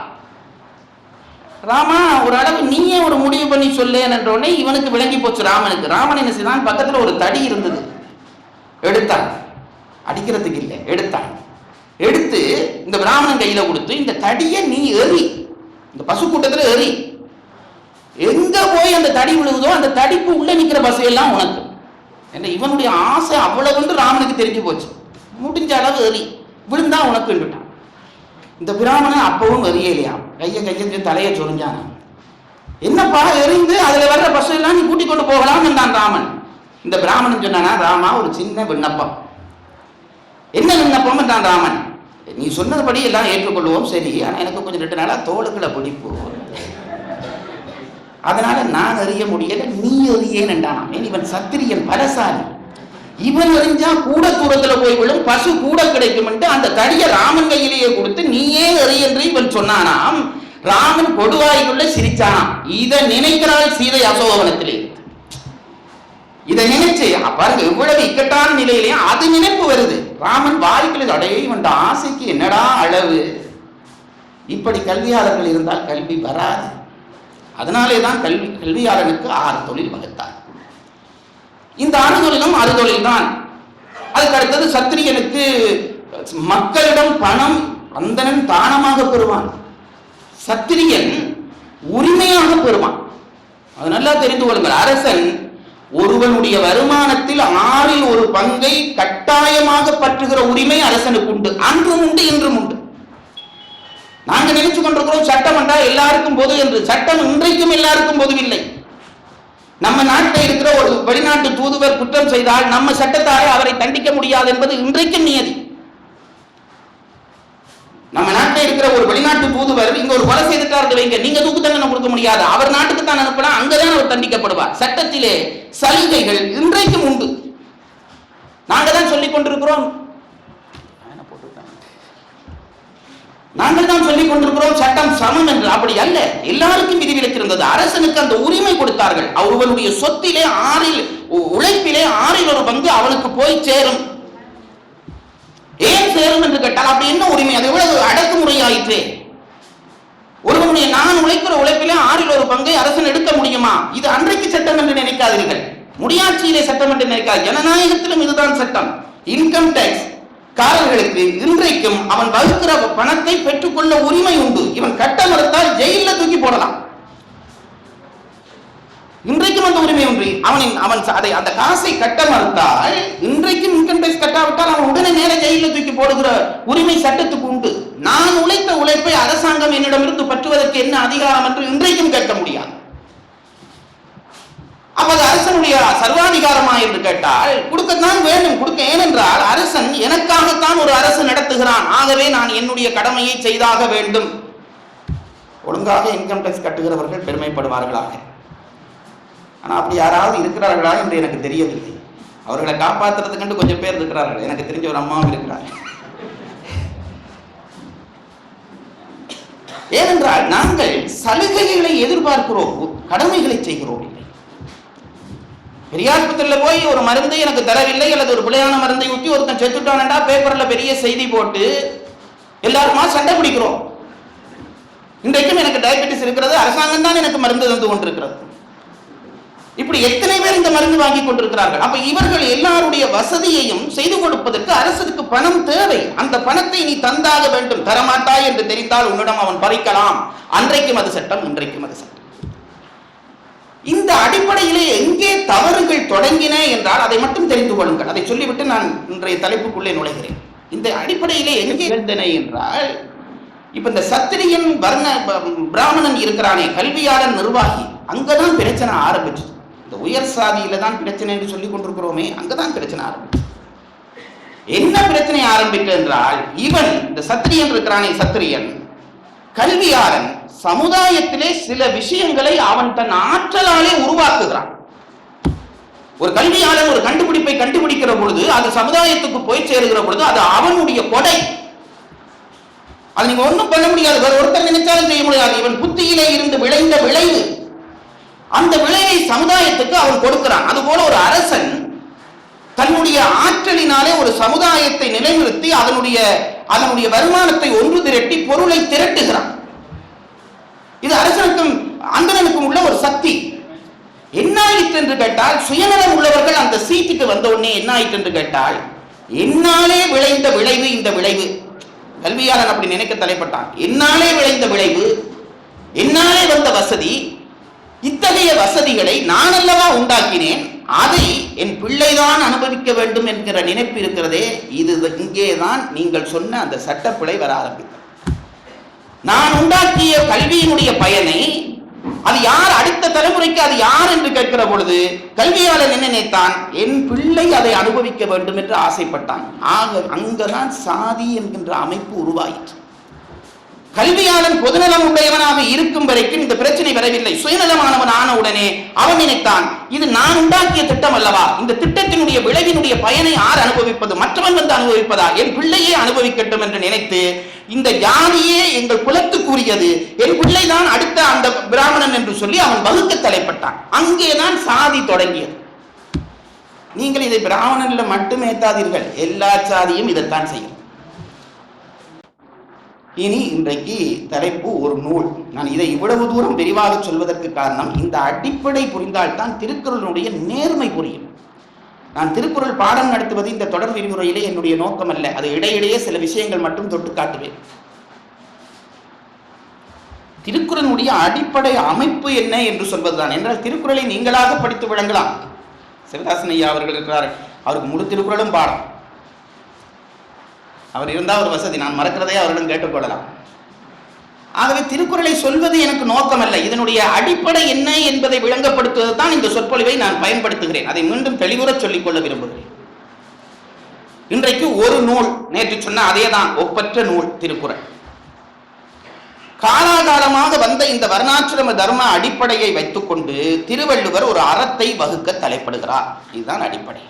ராமா, ஒரு அளவு நீயே ஒரு முடிவு பண்ணி சொல்லேன் என்ற உடனே இவனுக்கு விளங்கி போச்சு ராமனுக்கு. ராமன் என்ன செய்தான்? பக்கத்துல ஒரு தடி இருந்தது, எடுத்தான். அடிக்கிறதுக்கு இல்லை, எடுத்தான். எடுத்து இந்த பிராமணன் கையில கொடுத்து, இந்த தடியை நீ எறி, இந்த பசு கூட்டத்துல எறி. எங்க போய் அந்த தடி விழுகுதோ அந்த தடிப்பு உள்ள நிக்கிற பசு எல்லாம் உனக்கு. என்ன இவனுடைய ஆசை அவ்வளவு ராமனுக்கு தெரிஞ்சு போச்சு. முடிஞ்ச அளவு எறி, விழுந்தா உனக்கு. இந்த பிராமணன் அப்பவும் எறியலையா, கையை தலையை சொரிஞ்சான. என்னப்பா எறிந்து அதுல வர்ற பசு எல்லாம் நீ கூட்டிக் கொண்டு போகலாம் என்றான் ராமன். இந்த பிராமணன் சொன்னானா, ராமா ஒரு சின்ன விண்ணப்பம். என்ன விண்ணப்பம் என்றான் ராமன். நீ சொன்னதுபடி எல்லாம் ஏற்றுக்கொள்வோம், சரி, ஆனா எனக்கு கொஞ்சம் 2 நாளா தோளுக்குள்ள பிடிப்பு, அதனால நான் அறிய முடியல, நீ அறியேன் என்றானாம். இவன் சத்திரியன், பலசாலி. இவன் அறிஞ்சா கூட தூரத்துல போய் விழும், பசு கூட கிடைக்கும் என்று அந்த தடியை ராமன் கையிலேயே கொடுத்து நீயே அறி என்று இவன் சொன்னானாம். ராமன் கொடுவாய்க்குள்ள சிரிச்சானாம். இதை நினைக்கிறாள் சீதை அசோகவனத்திலே. இதை நினைச்சு பாருங்க, இவ்வளவு இக்கட்டான நிலையிலேயே அது நினைப்பு வருது. ராமன் வாய்க்குள்ள அடைய இவன் ஆசைக்கு என்னடா அளவு. இப்படி கல்வியாளர்கள் இருந்தால் கல்வி வராது. அதனாலேதான் கல்வியாளனுக்கு 6 தொழில் வகுத்தார். இந்த 6 தொழிலும் 6 தொழில் தான். அதுக்கு அடுத்தது சத்திரியனுக்கு மக்களிடம் பணம் அந்தணன் தானமாக பெறுவான். சத்திரியன் உரிமையாக பெறுவான். அது நல்லா தெரிந்து கொள்ளுங்கள். அரசன் ஒருவனுடைய வருமானத்தில் 1/6 கட்டாயமாக பற்றுகிற உரிமை அரசனுக்கு உண்டு. அன்றும் உண்டு, இன்றும் உண்டு. நாங்க நினைச்சு கொண்டிருக்கிறோம் சட்டம் என்றால் எல்லாருக்கும் பொது என்று. சட்டம் இன்றைக்கும் எல்லாருக்கும் பொதுவில்லை. நம்ம நாட்டில் இருக்கிற ஒரு வெளிநாட்டு தூதுவர் குற்றம் செய்தால் நம்ம சட்டத்தாலே அவரை தண்டிக்க முடியாது என்பது இன்றைக்கும் நியதி. நம்ம நாட்டில் இருக்கிற ஒரு வெளிநாட்டு தூதுவர் இங்க ஒரு கொலை செய்துட்டார்கள் வைங்க, நீங்க தூக்கு தண்டனை கொடுக்க முடியாது. அவர் நாட்டுக்கு தான் அனுப்பினா அங்கதான் அவர் தண்டிக்கப்படுவார். சட்டத்திலே சலுகைகள் இன்றைக்கும் உண்டு. நாங்க தான் சொல்லிக் கொண்டிருக்கிறோம் சட்டம் சமம் என்று. அப்படி அல்ல, எல்லாருக்கும் விதிவிலக்கு இருந்தது. அரசனுக்கு அந்த உரிமை கொடுத்தார்கள். அவர்களுடைய சொத்திலே உழைப்பிலே 1/6 அவனுக்கு போய் சேரும். ஏன் சேரும் என்று கேட்டால் அப்படி என்ன உரிமை? அது எவ்வளவு அடக்குமுறை ஆயிற்று. ஒருவனுடைய நான் உழைக்கிற உழைப்பிலே 1/6 அரசன் எடுக்க முடியுமா? இது அன்றைக்கு சட்டம் என்று நினைக்காதீர்கள். முடியாட்சியிலே சட்டம் என்று நினைக்காது. ஜனநாயகத்திலும் இதுதான் சட்டம். இன்கம் டாக்ஸ் காரர்களுக்கு இன்றைக்கும் அவன் வகுக்கிற பணத்தை பெற்றுக்கொள்ள உரிமை உண்டு. இவன் கட்ட மறுத்தால் ஜெயிலில் தூக்கி போடலாம். இன்றைக்கும் அந்த உரிமை உண்டு. அவன் அந்த காசை கட்ட மறுத்தால், இன்றைக்கும் இன்கம் டேக்ஸ் கட்டாவிட்டால் அவன் உடனே நேர ஜெயிலில் தூக்கி போடுகிற உரிமை சட்டத்துக்கு உண்டு. நான் உழைத்த உழைப்பை அரசாங்கம் என்னிடமிருந்து பற்றுவதற்கு என்ன அதிகாரம் என்று இன்றைக்கும் கேட்க முடியாது. அப்ப அரசனுடைய சர்வாதிகாரமா என்று கேட்டால் கொடுக்கத்தான் வேண்டும், கொடுக்க. ஏனென்றால் அரசன் எனக்காகத்தான் ஒரு அரசு நடத்துகிறான். ஆகவே நான் என்னுடைய கடமையை செய்தாக வேண்டும். ஒழுங்காக இன்கம் டேக்ஸ் கட்டுகிறவர்கள் பெருமைப்படுவார்களாக. ஆனா அப்படி யாராவது இருக்கிறார்களா என்று எனக்கு தெரியவில்லை. அவர்களை காப்பாற்றுறதுக்கு கொஞ்சம் பேர் இருக்கிறார்கள். எனக்கு தெரிஞ்ச ஒரு அம்மாவும் இருக்கிறார்கள். ஏனென்றால் நாங்கள் சலுகைகளை எதிர்பார்க்கிறோம், கடமைகளை செய்கிறோம். பெரியாஸ்பத்திரியில் போய் ஒரு மருந்தை எனக்கு தரவில்லை அல்லது ஒரு பிள்ளையான மருந்தை ஊற்றி ஒருத்தன் செத்துட்டானடா பேப்பர்ல பெரிய செய்தி போட்டு எல்லாருமா சண்டை பிடிக்கிறோம். இன்றைக்கும் எனக்கு டயபெட்டிஸ் இருக்கிறது, அரசாங்கம் தான் எனக்கு மருந்து தந்து கொண்டிருக்கிறது. இப்படி எத்தனை பேர் இந்த மருந்து வாங்கி கொண்டிருக்கிறார்கள். அப்ப இவர்கள் எல்லாருடைய வசதியையும் செய்து கொடுப்பதற்கு அரசுக்கு பணம் தேவை. அந்த பணத்தை நீ தந்தாக வேண்டும். தரமாட்டாய் என்று தெரிந்தால் உன்னிடம் அவன் பறிக்கலாம். அன்றைக்கும் அது சட்டம், இன்றைக்கும் அது சட்டம். இந்த அடிப்படையிலே எங்கே தவறுகள் தொடங்கின என்றால் அதை மட்டும் தெரிந்து கொள்ளுங்கள். அதை சொல்லிவிட்டு நான் இன்றைய தலைப்புக்குள்ளே நுழைகிறேன். இந்த அடிப்படையிலே எங்கே இருந்தன என்றால், இப்ப இந்த சத்திரியன் பிராமணன் இருக்கிறானே, கல்வியாளன், நிர்வாகி, அங்கதான் பிரச்சனை ஆரம்பிச்சு. இந்த உயர் சாதியில தான் பிரச்சனை என்று சொல்லிக் கொண்டிருக்கிறோமே, அங்கதான் பிரச்சனை ஆரம்பிச்சு. என்ன பிரச்சனை ஆரம்பித்து என்றால், இவன் இந்த சத்திரியன் இருக்கிறானே, சத்திரியன் கல்வியாளன் சமுதாயத்திலே சில விஷயங்களை அவன் தன் ஆற்றலாலே உருவாக்குகிறான். ஒரு கல்வியாளன் ஒரு கண்டுபிடிப்பை கண்டுபிடிக்கிற பொழுது அது சமுதாயத்துக்கு போய் சேருகிற பொழுது அது அவனுடைய கொடை. அது நீங்க ஒன்றும் பண்ண முடியாது, ஒருத்தர் நினைச்சாலும் செய்ய முடியாது. இவன் புத்தியிலே இருந்து விளைந்த விளைவு, அந்த விளைவை சமுதாயத்துக்கு அவன் கொடுக்கிறான். அதுபோல ஒரு அரசன் தன்னுடைய ஆற்றலினாலே ஒரு சமுதாயத்தை நிலைநிறுத்தி அதனுடைய வருமானத்தை ஒன்று திரட்டி பொருளை திரட்டுகிறான். இது அரசனுக்கும் அந்தனனுக்கும் உள்ள ஒரு சக்தி. என்ன ஆயிற்று என்று கேட்டால், சுயநலம் உள்ளவர்கள் அந்த சீட்டுக்கு வந்த உடனே என்ன ஆயிற்று என்று கேட்டால், என்னாலே விளைந்த விளைவு இந்த விளைவு. கல்வியாளன் அப்படி நினைக்க தலைப்பட்டான். என்னாலே விளைந்த விளைவு, என்னாலே வந்த வசதி, இத்தகைய வசதிகளை நான் அல்லவா உண்டாக்கினேன், அதை என் பிள்ளைதான் அனுபவிக்க வேண்டும் என்கிற நினைப்பு இருக்கிறதே, இது இங்கேதான் நீங்கள் சொன்ன அந்த சட்டப்பிழை வர ஆரம்பித்தது. நான் உண்டாக்கிய கல்வியினுடைய பயனை அது யார், அடுத்த தலைமுறைக்கு அது யார் என்று கேட்கிற பொழுது கல்வியாளன் என்ன நினைத்தான், என் பிள்ளை அதை அனுபவிக்க வேண்டும் என்று ஆசைப்பட்டான். ஆக அங்கதான் சாதி என்கின்ற அமைப்பு உருவாயிற்று. கல்வியாளன் பொதுநலம் உடையவனாக இருக்கும் வரைக்கும் இந்த பிரச்சனை வரவில்லை. சுயநலமானவன் ஆன உடனே அவன் நினைத்தான், இது நான் உண்டாக்கிய திட்டம் அல்லவா, இந்த திட்டத்தினுடைய விளைவினுடைய பயனை யார் அனுபவிப்பது, மற்றவன் வந்து அனுபவிப்பதா, என் பிள்ளையே அனுபவிக்கட்டும் என்று நினைத்து, இந்த ஜாதியே எங்கள் குலத்துக்குரியது, என் பிள்ளைதான் அடுத்த அந்த பிராமணன் என்று சொல்லி அவன் வகுக்க தலைப்பட்டான். அங்கேதான் சாதி தொடங்கியது. நீங்கள் இதை பிராமணன்ல மட்டும் ஏத்தாதீர்கள், எல்லா சாதியும் இதைத்தான் செய்யும். இனி இன்றைக்கு தலைப்பு ஒரு நூல். நான் இதை இவ்வளவு தூரம் விரிவாக சொல்வதற்கு காரணம், இந்த அடிப்படை புரிந்தால்தான் திருக்குறளுடைய நேர்மை புரியும். நான் திருக்குறள் பாடம் நடத்துவது இந்த தொடர் விரிவுரையிலே என்னுடைய நோக்கம் அல்ல. அது இடையிடையே சில விஷயங்கள் மட்டும் தொட்டு காட்டுவேன். திருக்குறளுடைய அடிப்படை அமைப்பு என்ன என்று சொல்வதுதான். என்றால் திருக்குறளை நீங்களாக படித்து விளங்கலாம். சிவதாசன் ஐயா அவர்கள் இருக்கிறார், அவருக்கு முழு திருக்குறளும் பாடம். அவர் இருந்தால் ஒரு வசதி, நான் மறக்கிறதே அவரிடம் கேட்டுக்கொள்ளலாம். ஆகவே திருக்குறளை சொல்வது எனக்கு நோக்கமல்ல, இதனுடைய அடிப்படை என்ன என்பதை விளங்கப்படுத்துவது தான் இந்த சொற்பொழிவை நான் பயன்படுத்துகிறேன். அதை மீண்டும் தெளிவுற சொல்லிக்கொள்ள விரும்புகிறேன். இன்றைக்கு ஒரு நூல், நேற்று சொன்ன அதே தான், ஒப்பற்ற நூல் திருக்குறள். காலாகாலமாக வந்த இந்த வர்ணாசிரம தர்ம அடிப்படையை வைத்துக்கொண்டு திருவள்ளுவர் ஒரு அறத்தை வகுக்க தலைப்படுகிறார். இதுதான் அடிப்படை.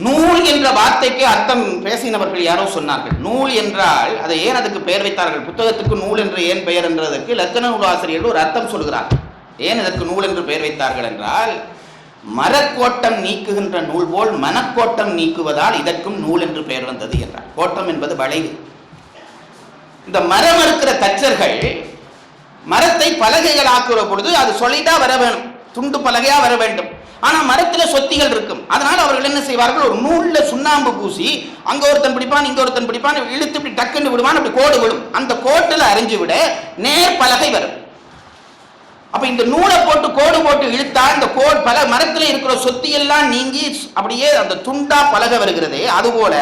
நூல் என்ற வார்த்தைக்கு அர்த்தம் பேசினவர்கள் யாரோ சொன்னார்கள். நூல் என்றால் அதை ஏன் அதுக்கு பெயர் வைத்தார்கள்? புத்தகத்துக்கு நூல் என்று ஏன் பெயர் என்றதற்கு இலக்கண நூலாசிரியர்கள் ஒரு அர்த்தம் சொல்கிறார்கள். ஏன் இதற்கு நூல் என்று பெயர் வைத்தார்கள் என்றால், மரக்கோட்டம் நீக்குகின்ற நூல் போல் மனக்கோட்டம் நீக்குவதால் இதற்கும் நூல் என்று பெயர் வந்தது என்றார். கோட்டம் என்பது வளைவு. இந்த மரம் இருக்கிற தச்சர்கள் மரத்தை பலகைகள் ஆக்குற பொழுது அது சொல்லிட்டா வர வேணும், துண்டு பலகையா வர வேண்டும். ஆனா மரத்துல சொத்திகள் இருக்கும். அதனால அவர்கள் என்ன செய்வார்கள், ஒரு நூல்ல சுண்ணாம்பு பூசி அங்க ஒருத்தன் பிடிப்பான், இங்க ஒருத்தன் பிடிப்பான், இழுத்து இப்படி டக்குன்னு விடுவான், அப்படி கோடு விடும். அந்த கோட்டுல அரைஞ்சு விட நேர் பலகை வரும். அப்ப இந்த நூலை போட்டு கோடு போட்டு இழுத்தா இந்த கோடு பல மரத்துல இருக்கிற சொத்தி எல்லாம் நீங்கி அப்படியே அந்த துண்டா பலகை வருகிறதே, அதுபோல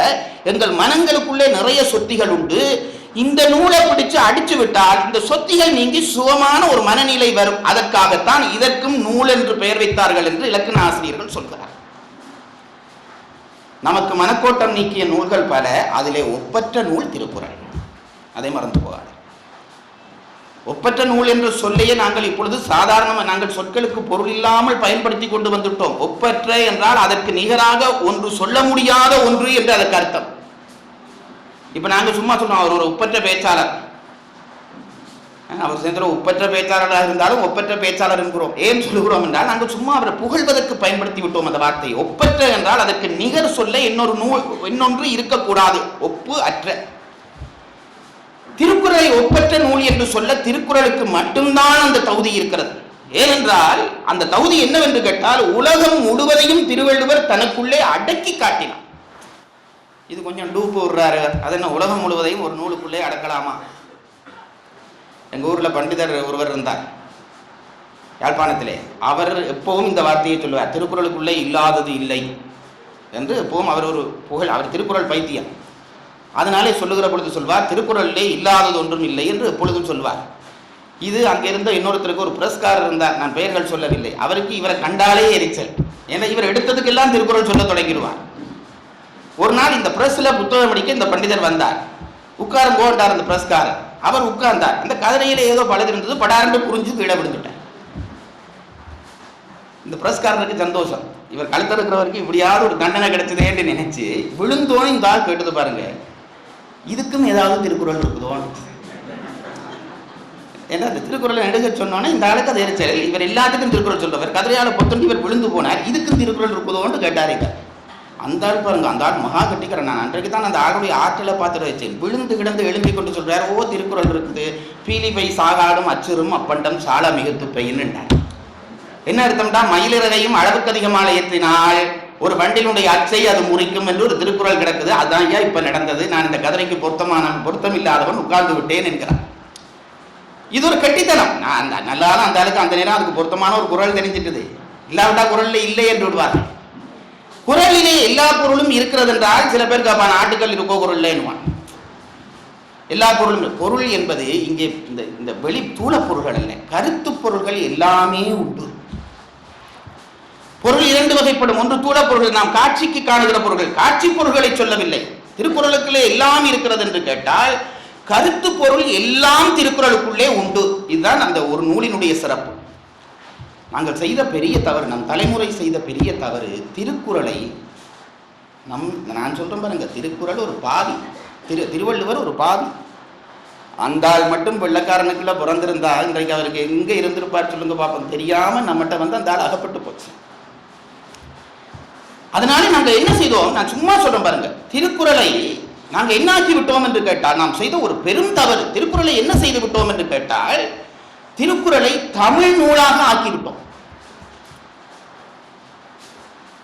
எங்கள் மனங்களுக்குள்ளே நிறைய சொத்திகள் உண்டு. இந்த நூலை பிடிச்சு அடிச்சு விட்டால் இந்த சொத்திகள் நீங்கி சுகமான ஒரு மனநிலை வரும். அதற்காகத்தான் இதற்கும் நூல் என்று பெயர் வைத்தார்கள் என்று இலக்கண ஆசிரியர்கள் சொல்கிறார். நமக்கு மனக்கோட்டம் நீக்கிய நூல்கள் பல, அதிலே ஒப்பற்ற நூல் திருக்குறள். அதை மறந்து போகாது. ஒப்பற்ற நூல் என்று சொல்லையே நாங்கள் இப்பொழுது சாதாரணமாக நாங்கள் சொற்களுக்கு பொருள் இல்லாமல் பயன்படுத்தி கொண்டு வந்துட்டோம். ஒப்பற்ற என்றால் அதற்கு நிகராக ஒன்று, சொல்ல முடியாத ஒன்று என்று அதற்கு அர்த்தம். இப்ப நாங்க சும்மா சொன்னோம், அவர் ஒரு ஒப்பற்ற பேச்சாளர். அவர் சேர்ந்த ஒப்பற்ற பேச்சாளராக இருந்தாலும் ஒப்பற்ற பேச்சாளர் என்கிறோம். ஏன் சொல்லுகிறோம் என்றால், நாங்கள் சும்மா அவரை புகழ்வதற்கு பயன்படுத்தி விட்டோம் அந்த வார்த்தையை. ஒப்பற்ற என்றால் அதற்கு நிகர் சொல்ல இன்னொன்று இருக்கக்கூடாது. ஒப்பு அற்ற. திருக்குறளை ஒப்பற்ற நூல் என்று சொல்ல திருக்குறளுக்கு மட்டும்தான் அந்த தகுதி இருக்கிறது. ஏனென்றால் அந்த தகுதி என்னவென்று கேட்டால், உலகம் முழுவதையும் திருவள்ளுவர் தனக்குள்ளே அடக்கி காட்டினார். இது கொஞ்சம் டூப்பு விடுறாரு. அது என்ன, உலகம் முழுவதையும் ஒரு நூலுக்குள்ளே அடக்கலாமா? எங்கள் ஊரில் பண்டிதர் ஒருவர் இருந்தார் யாழ்ப்பாணத்திலே. அவர் எப்பவும் இந்த வார்த்தையை சொல்லுவார், திருக்குறளுக்குள்ளே இல்லாதது இல்லை என்று. எப்பவும் அவர் ஒரு புகழ், அவர் திருக்குறள் பைத்தியம். அதனாலே சொல்லுகிற பொழுது சொல்வார், திருக்குறளிலே இல்லாதது ஒன்றும் இல்லை என்று எப்பொழுதும் சொல்வார். இது அங்கிருந்த இன்னொருத்தருக்கு ஒரு புரஸ்காரர் இருந்தார், நான் பெயர்கள் சொல்லவில்லை. அவருக்கு இவரை கண்டாலே எரிச்சல். ஏன்னா இவர் எடுத்ததுக்கெல்லாம் திருக்குறள் சொல்ல தொடங்கிடுவார். ஒரு நாள் இந்த பிரஸ்ல புத்தகம் படிக்க இந்த பண்டிதர் வந்தார். உட்காரம் போட்டார் அந்த பிரஸ்காரர். அவர் உட்கார்ந்தார். அந்த கதனையில ஏதோ பழுது இருந்தது, படாரண்டு புரிஞ்சு கீழே விழுந்துட்டார். இந்த பிரஸ்காரருக்கு சந்தோஷம், இவர் கழுத்த இருக்கிறவருக்கு இப்படியாவது ஒரு தண்டனை கிடைச்சதேன்னு நினைச்சு விழுந்தோன்னு இந்த ஆள் கேட்டது பாருங்க, இதுக்கும் ஏதாவது திருக்குறள் இருக்குதோ. ஏன்னா அந்த திருக்குறளை நெடுக சொன்னோன்னே இந்த ஆளுக்கு அது எரிச்சல். இவர் எல்லாத்துக்கும் திருக்குறள் சொல்றவர், கதிரையால பொத்தொண்டு இவர் விழுந்து போனார், இதுக்கும் திருக்குறள் இருக்குதோன்னு கேட்டாருங்க. அந்த ஆள் பாருங்க, அந்த ஆள் மகா கட்டிக்கிறேன். நான் அன்றைக்கு தான் அந்த ஆளுடைய ஆற்றலை பார்த்துட்டு வச்சேன். விழுந்து கிடந்து எழும்பி கொண்டு சொல்றாரு, ஓ திருக்குறள் இருக்குது, பீலிபை சாகாடும் அச்சுறும் அப்பண்டம் சால மிகுத்து பையன்னுட்டார். என்ன அர்த்தம்டா, மயிலிறகையும் அளவுக்கு அதிகமாக ஏற்றினால் ஒரு வண்டியினுடைய அச்சை அது முறிக்கும் என்று ஒரு திருக்குறள் கிடக்குது. அதான் ஐயா இப்ப நடந்தது. நான் இந்த கதிரைக்கு பொருத்தம் இல்லாதவன் உட்கார்ந்து விட்டேன் என்கிறான். இது ஒரு கட்டித்தனம். நான் நல்லாலும் அந்த ஆளுக்கு அந்த நேரம் அதுக்கு பொருத்தமான ஒரு குறள் தெரிஞ்சிட்டது. இல்லாவிட்டா குறள்ல இல்லை என்று விடுவார்கள். குறளிலே எல்லா பொருளும் இருக்கிறது என்றால் சில பேர் கேட்பான், ஆட்டுக்கள் இருக்கோ குறள்லேன்னுவான். எல்லா பொருளும், பொருள் என்பது இங்கே இந்த வெளி தூள பொருள்கள் அல்ல, கருத்து பொருள்கள் எல்லாமே உண்டு. பொருள் இரண்டு வகைப்படும். ஒன்று தூள பொருள்கள், நாம் காட்சிக்கு காணுகிற பொருள்கள். காட்சி பொருள்களை சொல்லவில்லை. திருக்குறளுக்குள்ளே எல்லாம் இருக்கிறது என்று கேட்டால் கருத்து பொருள் எல்லாம் திருக்குறளுக்குள்ளே உண்டு. இதுதான் அந்த ஒரு நூலினுடைய சிறப்பு. நாங்கள் செய்த பெரிய தவறு, நம் தலைமுறை செய்த பெரிய தவறு, திருக்குறளை நான் சொல்றேன் பாருங்க, திருக்குறள் ஒரு பாவி, திருவள்ளுவர் ஒரு பாவி. அந்த ஆள் மட்டும் வெள்ளக்காரனுக்குள்ள பிறந்திருந்தா இன்றைக்கு அவருக்கு எங்க இருந்திருப்பார் சொல்லுங்க பார்ப்போம். தெரியாம நம்மகிட்ட வந்து அந்த ஆள் அகப்பட்டு போச்சு. அதனால நாங்க என்ன செய்தோம், நான் சும்மா சொல்றேன் பாருங்க, திருக்குறளை நாங்க என்ன ஆக்கி விட்டோம் என்று கேட்டால், நாம் செய்த ஒரு பெரும் தவறு. திருக்குறளை என்ன செய்து விட்டோம் என்று கேட்டால், திருக்குறளை தமிழ் நூலாக ஆக்கிவிட்டோம்.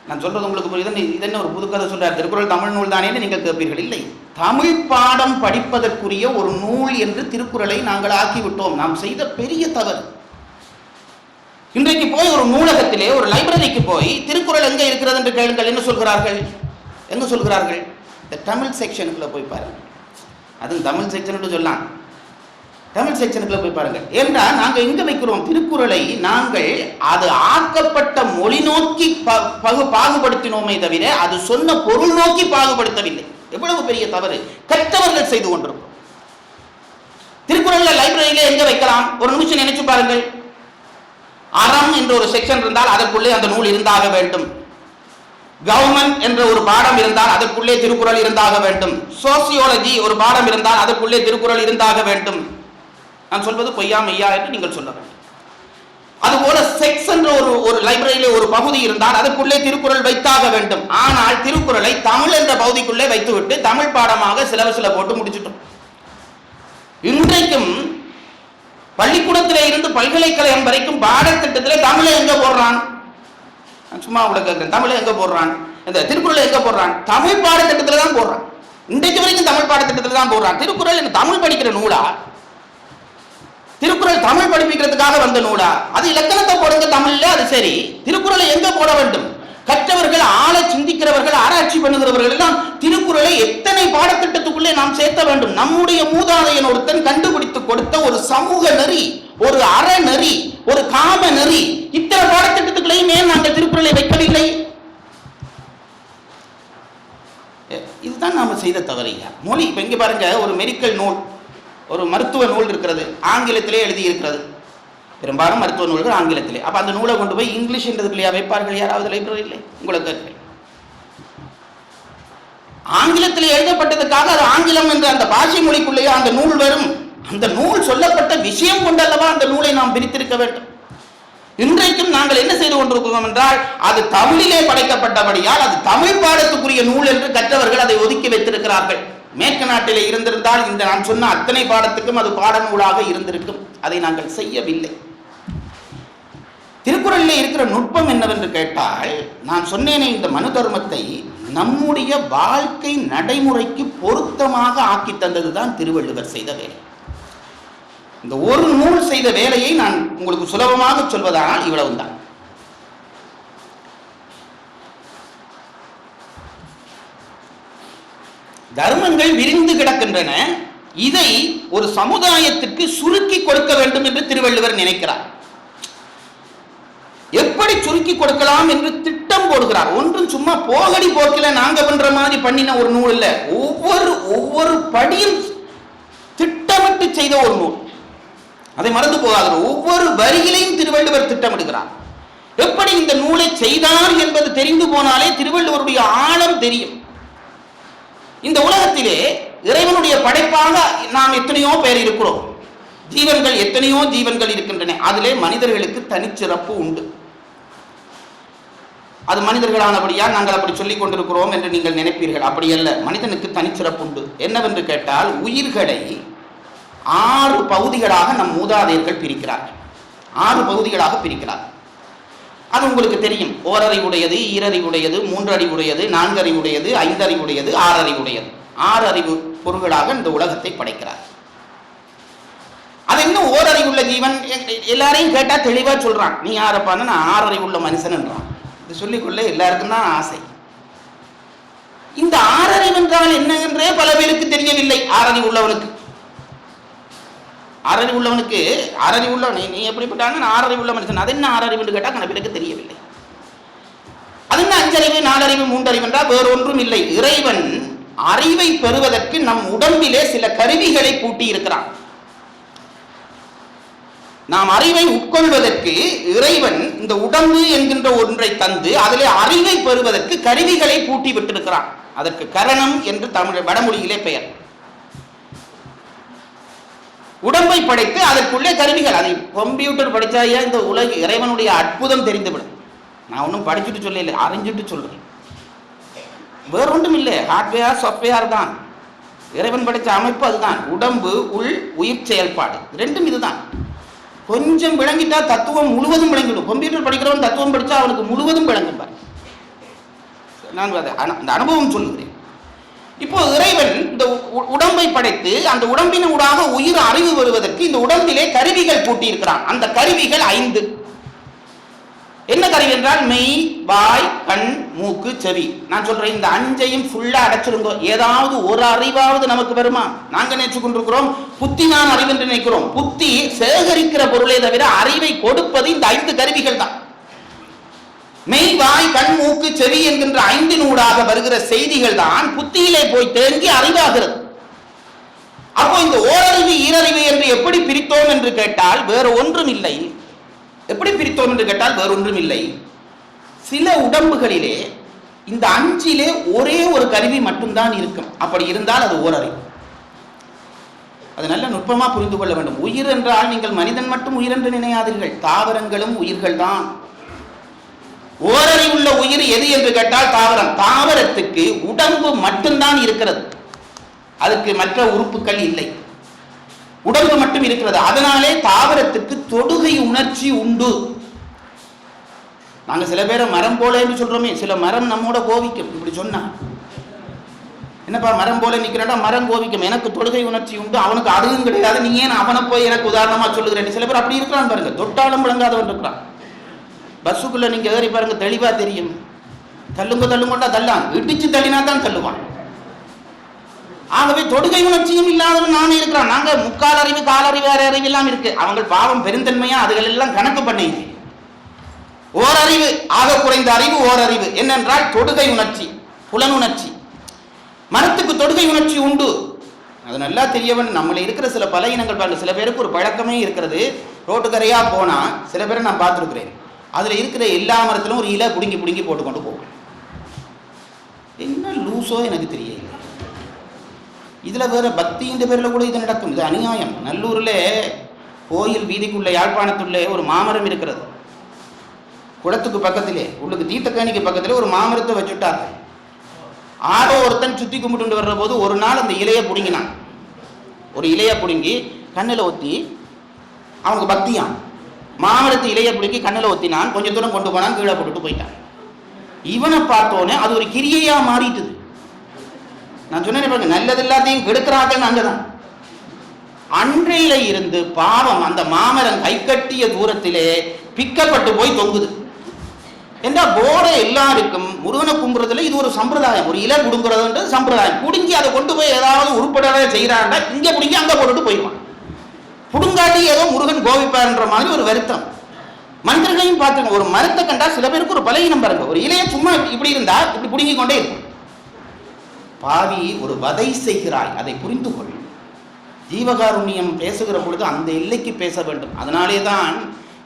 நான் சொல்றது உங்களுக்கு புரியுது? இது என்ன ஒரு புதுக்கதை சொல்றார், திருக்குறள் தமிழ் நூல் தானே நீங்கள் கேட்பீர்கள். இல்லை, தமிழ் பாடம் படிப்பதற்குரிய ஒரு நூல் என்று திருக்குறளை நாங்கள் ஆக்கிவிட்டோம். நாம் செய்த பெரிய தவறு. இன்றைக்கு போய் ஒரு நூலகத்திலே, ஒரு லைப்ரரிக்கு போய் திருக்குறள் எங்க இருக்கிறது என்று கேளுங்கள். என்ன சொல்கிறார்கள்? எங்க சொல்கிறார்கள்? இந்த தமிழ் செக்ஷனுக்குள்ள போய் பாருங்கள். அதுவும் தமிழ் செக்ஷன் சொல்லலாம், தமிழ் செக்ஷனுக்குள்ள போய் பாருங்கள். என்றால் நாங்கள் எங்க வைக்கிறோம் திருக்குறளை? நாங்கள் அது ஆக்கப்பட்ட மொழி நோக்கி பாகுபடுத்தினோமே தவிர அது சொன்ன பொருள் நோக்கி பாகுபடுத்தவில்லை. எவ்வளவு பெரிய தவறு கற்றவர்கள் செய்து கொண்டிருக்கிறோம். திருக்குறள்ல லைப்ரரியில எங்க வைக்கலாம்? ஒரு நிமிஷம் நினைச்சு பாருங்கள். அறம் என்ற ஒரு செக்ஷன் இருந்தால் அதற்குள்ளே அந்த நூல் இருந்தாக வேண்டும். கவர்மெண்ட் என்ற ஒரு பாடம் இருந்தால் அதற்குள்ளே திருக்குறள் இருந்தாக வேண்டும். சோசியாலஜி ஒரு பாடம் இருந்தால் அதற்குள்ளே திருக்குறள் இருந்தாக வேண்டும். நான் சொல்வது பொய்யா மெய்யா என்று நீங்கள் சொல்ல வேண்டும். அதுபோல செக்ஸ் என்ற ஒரு லைப்ரரியிலே ஒரு பகுதி இருந்தால் அதற்குள்ளே திருக்குறள் வைத்தாக வேண்டும். ஆனால் திருக்குறளை தமிழ் என்ற பகுதிக்குள்ளே வைத்துவிட்டு தமிழ் பாடமாக சிலபஸ்ல போட்டு முடிச்சுட்டோம். இன்றைக்கும் பள்ளிக்கூடத்திலே இருந்து பல்கலைக்கழகம் வரைக்கும் பாடத்திட்டத்திலே தமிழை எங்க போடுறான்? சும்மா உங்களுக்கு தமிழை எங்க போடுறான்? இந்த திருக்குறளை எங்க போடுறான்? தமிழ் பாடத்திட்டத்தில் தான் போடுறான். இன்றைக்கு வரைக்கும் தமிழ் பாடத்திட்டத்தில் தான் போடுறான். திருக்குறள் என்ன தமிழ் படிக்கிற நூலா? திருக்குறள் தமிழ் படிப்பிக்கிறதுக்காக வந்த நூலா? அது இலக்கணத்தை போடுங்க தமிழ்ல, அது சரி. திருக்குறளை எங்க போட வேண்டும்? கற்றவர்கள், ஆள சிந்திக்கிறவர்கள், ஆராய்ச்சி பண்ணுகிறவர்கள் எல்லாம் திருக்குறளை எத்தனை பாடத்திட்டத்துக்குள்ளே நாம் சேர்த்த வேண்டும்? நம்முடைய மூதாதையன் ஒருத்தன் கண்டுபிடித்து கொடுத்த ஒரு சமூக நெறி, ஒரு அறநெறி, ஒரு காம நெறி, இத்தனை பாடத்திட்டத்துக்குள்ளேயும் ஏன் நாங்கள் திருக்குறளை வைக்கவில்லை? இதுதான் நாம செய்த தவறையா. மொழி இப்ப இங்க பாருங்க, ஒரு மெடிக்கல் நூல், ஒரு மருத்துவ நூல் இருக்கிறது, ஆங்கிலத்திலே எழுதி இருக்கிறது. பெரும்பாலும் மருத்துவ நூல்கள் ஆங்கிலத்திலே. அப்ப அந்த நூலை கொண்டு போய் இங்கிலீஷ் என்றதுக்குள்ளேயா வைப்பார்கள் யாராவது லைப்ரரியிலே? உங்களுக்கு ஆங்கிலத்தில் எழுதப்பட்டதுக்காக அது ஆங்கிலம் என்ற அந்த பாஷை மொழிக்குள்ளேயே அந்த நூல் வரும். அந்த நூல் சொல்லப்பட்ட விஷயம் கொண்டல்லவா அந்த நூலை நாம் பிரித்திருக்க வேண்டும். இன்றைக்கும் நாங்கள் என்ன செய்து கொண்டிருக்கிறோம் என்றால், அது தமிழிலே படைக்கப்பட்டபடியால் அது தமிழ் பாடத்துக்குரிய நூல் என்று கற்றவர்கள் அதை ஒதுக்கி வைத்திருக்கிறார்கள். மேற்கு நாட்டிலே இருந்திருந்தால் இந்த நான் சொன்ன அத்தனை பாடத்துக்கும் அது பாடநூலாக இருந்திருக்கும். அதை நாங்கள் செய்யவில்லை. திருக்குறளிலே இருக்கிற நுட்பம் என்னவென்று கேட்டால், நான் சொன்னேனே, இந்த மனு தர்மத்தை நம்முடைய வாழ்க்கை நடைமுறைக்கு பொருத்தமாக ஆக்கி தந்ததுதான் திருவள்ளுவர் செய்த வேலை. இந்த ஒரு நூல் செய்த வேலையை நான் உங்களுக்கு சுலபமாக சொல்வதானால் இவ்வளவுதான். தர்மங்கள் விரிந்து கிடக்கின்றன. இதை ஒரு சமுதாயத்திற்கு சுருக்கி கொடுக்க வேண்டும் என்று திருவள்ளுவர் நினைக்கிறார். எப்படி சுருக்கி கொடுக்கலாம் என்று திட்டம் போடுகிறார். ஒன்றும் சும்மா போகடி போக்கில நாங்க பண்ற மாதிரி பண்ணின ஒரு நூல் இல்ல. ஒவ்வொரு படியும் திட்டமிட்டு செய்த ஒரு நூல். அதை மறந்து போகாது. ஒவ்வொரு வரியிலையும் திருவள்ளுவர் திட்டமிடுகிறார். எப்படி இந்த நூலை செய்தார் என்பது தெரிந்து போனாலே திருவள்ளுவருடைய ஆழம் தெரியும். இந்த உலகத்திலே இறைவனுடைய படைப்பாக நாம் எத்தனையோ பேர் இருக்கிறோம். ஜீவன்கள், எத்தனையோ ஜீவன்கள் இருக்கின்றன. அதிலே மனிதர்களுக்கு தனிச்சிறப்பு உண்டு. அது மனிதர்களானபடியால் நாங்கள் அப்படி சொல்லிக் கொண்டிருக்கிறோம் என்று நீங்கள் நினைப்பீர்கள். அப்படி அல்ல. மனிதனுக்கு தனிச்சிறப்பு உண்டு. என்னவென்று கேட்டால், உயிர்களை 6 பகுதிகளாக நம் மூதாதையர்கள் பிரிக்கிறார்கள். 6 பகுதிகளாக பிரிக்கிறார்கள். அது உங்களுக்கு தெரியும். ஓரறிவுடையது, ஈரறிவுடையது, 3 அறிவுடையது, 4 அறிவுடையது, 5 அறிவுடையது, 6 அறிவுடையது. 6 அறிவு பொருள்களாக இந்த உலகத்தை படைக்கிறார். அது இன்னும் ஓரறிவுள்ள ஜீவன். எல்லாரையும் கேட்டா தெளிவா சொல்றான். நீ யாரப்பான்னு? நான் 6 அறிவுள்ள மனுஷன்ன்றான். இது சொல்லிக்கொள்ள எல்லாருக்கும் தான் ஆசை. இந்த 6 அறிவு என்றால் என்னவென்றே பல பேருக்கு தெரியவில்லை. 6 அறிவு உள்ளவனுக்கு, 6 அறிவு உள்ளவனுக்கு, 6 அறிவு உள்ளவன் நீ எப்படிப்பட்டாங்க? 6 அறிவு உள்ள மனுஷன். அது என்ன 6 அறிவு என்று கேட்டால் கண பேருக்கு தெரியவில்லை. அது என்ன 5 அறிவு, 4 அறிவு, 3 அறிவு என்றால் வேறு ஒன்றும் இல்லை. இறைவன் அறிவை பெறுவதற்கு நம் உடம்பிலே சில கருவிகளை பூட்டி இருக்கிறான். நாம் அறிவை உட்கொள்வதற்கு இறைவன் இந்த உடம்பு என்கின்ற ஒன்றை தந்து அதிலே அறிவை பெறுவதற்கு கருவிகளை பூட்டி விட்டிருக்கிறான். அதற்கு கரணம் என்று தமிழ் வடமொழியிலே பெயர். உடம்பை படைத்து அதற்குள்ளே கருவிகள். அதை கம்ப்யூட்டர் படிச்சாயா இந்த உலக இறைவனுடைய அற்புதம் தெரிந்துவிடும். நான் ஒன்றும் படிச்சுட்டு சொல்லல, அறிஞ்சிட்டு சொல்றேன். வேற ஒன்றும் இல்லை. ஹார்ட்வேர் சாஃப்ட்வேர் தான். இறைவன் படைத்த அமைப்பு அதுதான். உடம்பு, உள், உயிர் செயல்பாடு ரெண்டும் இதுதான். கொஞ்சம் விளங்கிட்டா தத்துவம் முழுவதும் விளங்கிடும். கம்ப்யூட்டர் படிக்கிறவன் தத்துவம் படிச்சா அவனுக்கு முழுவதும் விளங்கும். நான் அந்த அனுபவம் சொல்லுகிறேன். இப்போ இறைவன் இந்த உடம்பை படைத்து அந்த உடம்பின் ஊடாக உயிர் அறிவு வருவதற்கு இந்த உடம்பிலே கருவிகள் பூட்டியிருக்கிறான். அந்த கருவிகள் 5. என்ன கருவி என்றால் மெய், வாய், கண், மூக்கு, செவி. நான் சொல்றேன், இந்த 5ஐயும் ஃபுல்லா அடைச்சிருந்தோ ஏதாவது ஒரு அறிவாவது நமக்கு வருமா? நாங்க நினைச்சு கொண்டிருக்கிறோம் புத்திதான் அறிவு என்று நினைக்கிறோம். புத்தி சேகரிக்கிற பொருளை தவிர அறிவை கொடுப்பது இந்த 5 கருவிகள் தான். மெய், வாய், கண், மூக்கு, செவி என்கின்ற 5 வருகிற செய்திகள் தான் புத்தியிலே போய் தேங்கி அறிவாகிறது. அப்போ இந்த ஓரறிவு ஈரறிவு என்று எப்படி பிரித்தோம் என்று கேட்டால் வேறு ஒன்றும் இல்லை. எப்படி பிரித்தோம் என்று கேட்டால் வேறு ஒன்றும் இல்லை. சில உடம்புகளிலே இந்த 5 ஒரே ஒரு கருவி மட்டும்தான் இருக்கும். அப்படி இருந்தால் அது ஓரறிவு. அது நல்ல நுட்பமா புரிந்து கொள்ள வேண்டும். உயிர் என்றால் நீங்கள் மனிதன் மட்டும் உயிர் என்று நினையாதீர்கள், தாவரங்களும் உயிர்கள் தான். ஓரறிவுள்ள உயிர் எது என்று கேட்டால் தாவரம். தாவரத்துக்கு உடம்பு மட்டும்தான் இருக்கிறது, அதுக்கு மற்ற உறுப்புகள் இல்லை, உடம்பு மட்டும் இருக்கிறது. அதனாலே தாவரத்துக்கு தொடுகை உணர்ச்சி உண்டு. நாங்க சில பேரை மரம் போல என்று சொல்றோமே, சில மரம் நம்மோட கோவிக்கும். இப்படி சொன்னா என்னப்பா மரம் போல நிக்கிறா? மரம் கோவிக்கும். எனக்கு தொடுகை உணர்ச்சி உண்டு, அவனுக்கு அதுவும் கிடையாது, நீ ஏன் அவனை போய் எனக்கு உதாரணமா சொல்லுகிறேன்? சில பேர் அப்படி இருக்கிறான் பாருங்க, தொட்டாலும் விளங்காதவன் இருக்கிறான். பஸ்ஸுக்குள்ள நீங்க ஏறி பாருங்க, தெளிவா தெரியும். தள்ளுங்கொண்டா தள்ளான், இடிச்சு தள்ளினா தான் தள்ளுவான். ஆகவே தொடுகை உணர்ச்சியும் இல்லாதவன் நானே இருக்கிறான். நாங்க முக்கால் அறிவு, காலறிவு, அறிவு எல்லாம் இருக்கு. அவங்க பாவம் பெருந்தன்மையா அதுகள் எல்லாம் கணக்கு பண்ணி ஓரறிவு, ஆக குறைந்த அறிவு ஓரறிவு. என்னென்றால் தொடுகை உணர்ச்சி, புலனுணர்ச்சி. மரத்துக்கு தொடுகை உணர்ச்சி உண்டு, அது நல்லா தெரியவன். நம்மள இருக்கிற சில பலகீனங்கள் பாருங்க. சில பேருக்கு ஒரு பழக்கமே இருக்கிறது, ரோட்டுக்கரையா போனா சில பேரை நான் பார்த்துருக்கிறேன், அதுல இருக்கிற எல்லா மரத்திலும் ஒரு இலை புடுங்கி போட்டு கொண்டு போவோம். என்ன லூசோ எனக்கு தெரியல. இதுல வேற பக்தின்ற பேர்ல கூட இது நடக்கும். இது அநியாயம். நல்லூர்ல கோயில் வீதிக்குள்ள, யாழ்ப்பாணத்துள்ள ஒரு மாமரம் இருக்கிறது. குளத்துக்கு பக்கத்திலே, உள்ளுக்கு தீர்த்தக்காணிக்கு பக்கத்திலே ஒரு மாமரத்தை வச்சுட்டாங்க. ஆரோ ஒருத்தன் சுத்தி கும்பிட்டு வர்ற போது ஒரு நாள் அந்த இலையை பிடுங்கினான். ஒரு இலையை பிடுங்கி கண்ணில் ஒத்தி, அவனுக்கு பக்தியான், மாமரத்து இலையை பிடிக்கி கண்ணில் ஒத்தினான். கொஞ்சம் தூரம் கொண்டு போனான், கீழே போட்டுட்டு போயிட்டான். இவனை பார்த்தோன்னே அது ஒரு கிரியையா மாறிட்டுது. நான் சொன்னேன் பாருங்க, நல்லது எல்லாத்தையும் கெடுக்கிறார்கள். அங்கதான் அன்றையில இருந்து பாவம் அந்த மாமரம் கைக்கட்டிய தூரத்திலே பிக்கப்பட்டு போய் தொங்குது. என்றா போட எல்லாருக்கும் முருகனை கும்புறதுல இது ஒரு சம்பிரதாயம். ஒரு இலை குடுங்குறதுன்றது சம்பிரதாயம். குடுங்கி அதை கொண்டு போய் ஏதாவது உருப்பட செய்யறாண்டா இங்க பிடிங்கி அங்க போட்டுட்டு போயிடுவான். புடுங்காட்டி ஏதோ முருகன் கோவிப்பார்ன்ற மாதிரி ஒரு வருத்தம். மனிதர்களையும் பார்த்துங்க, ஒரு மரத்தை கண்டா சில பேருக்கு ஒரு பலகீனம் பாருங்க. ஒரு இலையை சும்மா இப்படி இருந்தா இப்படி புடுங்கி கொண்டே இருக்கும். பாவி, ஒரு வதை செய்கிறாய், அதை புரிந்து கொள். ஜீவகாருண்யம் பேசுகிற பொழுது அந்த எல்லைக்கு பேச வேண்டும். அதனாலே தான்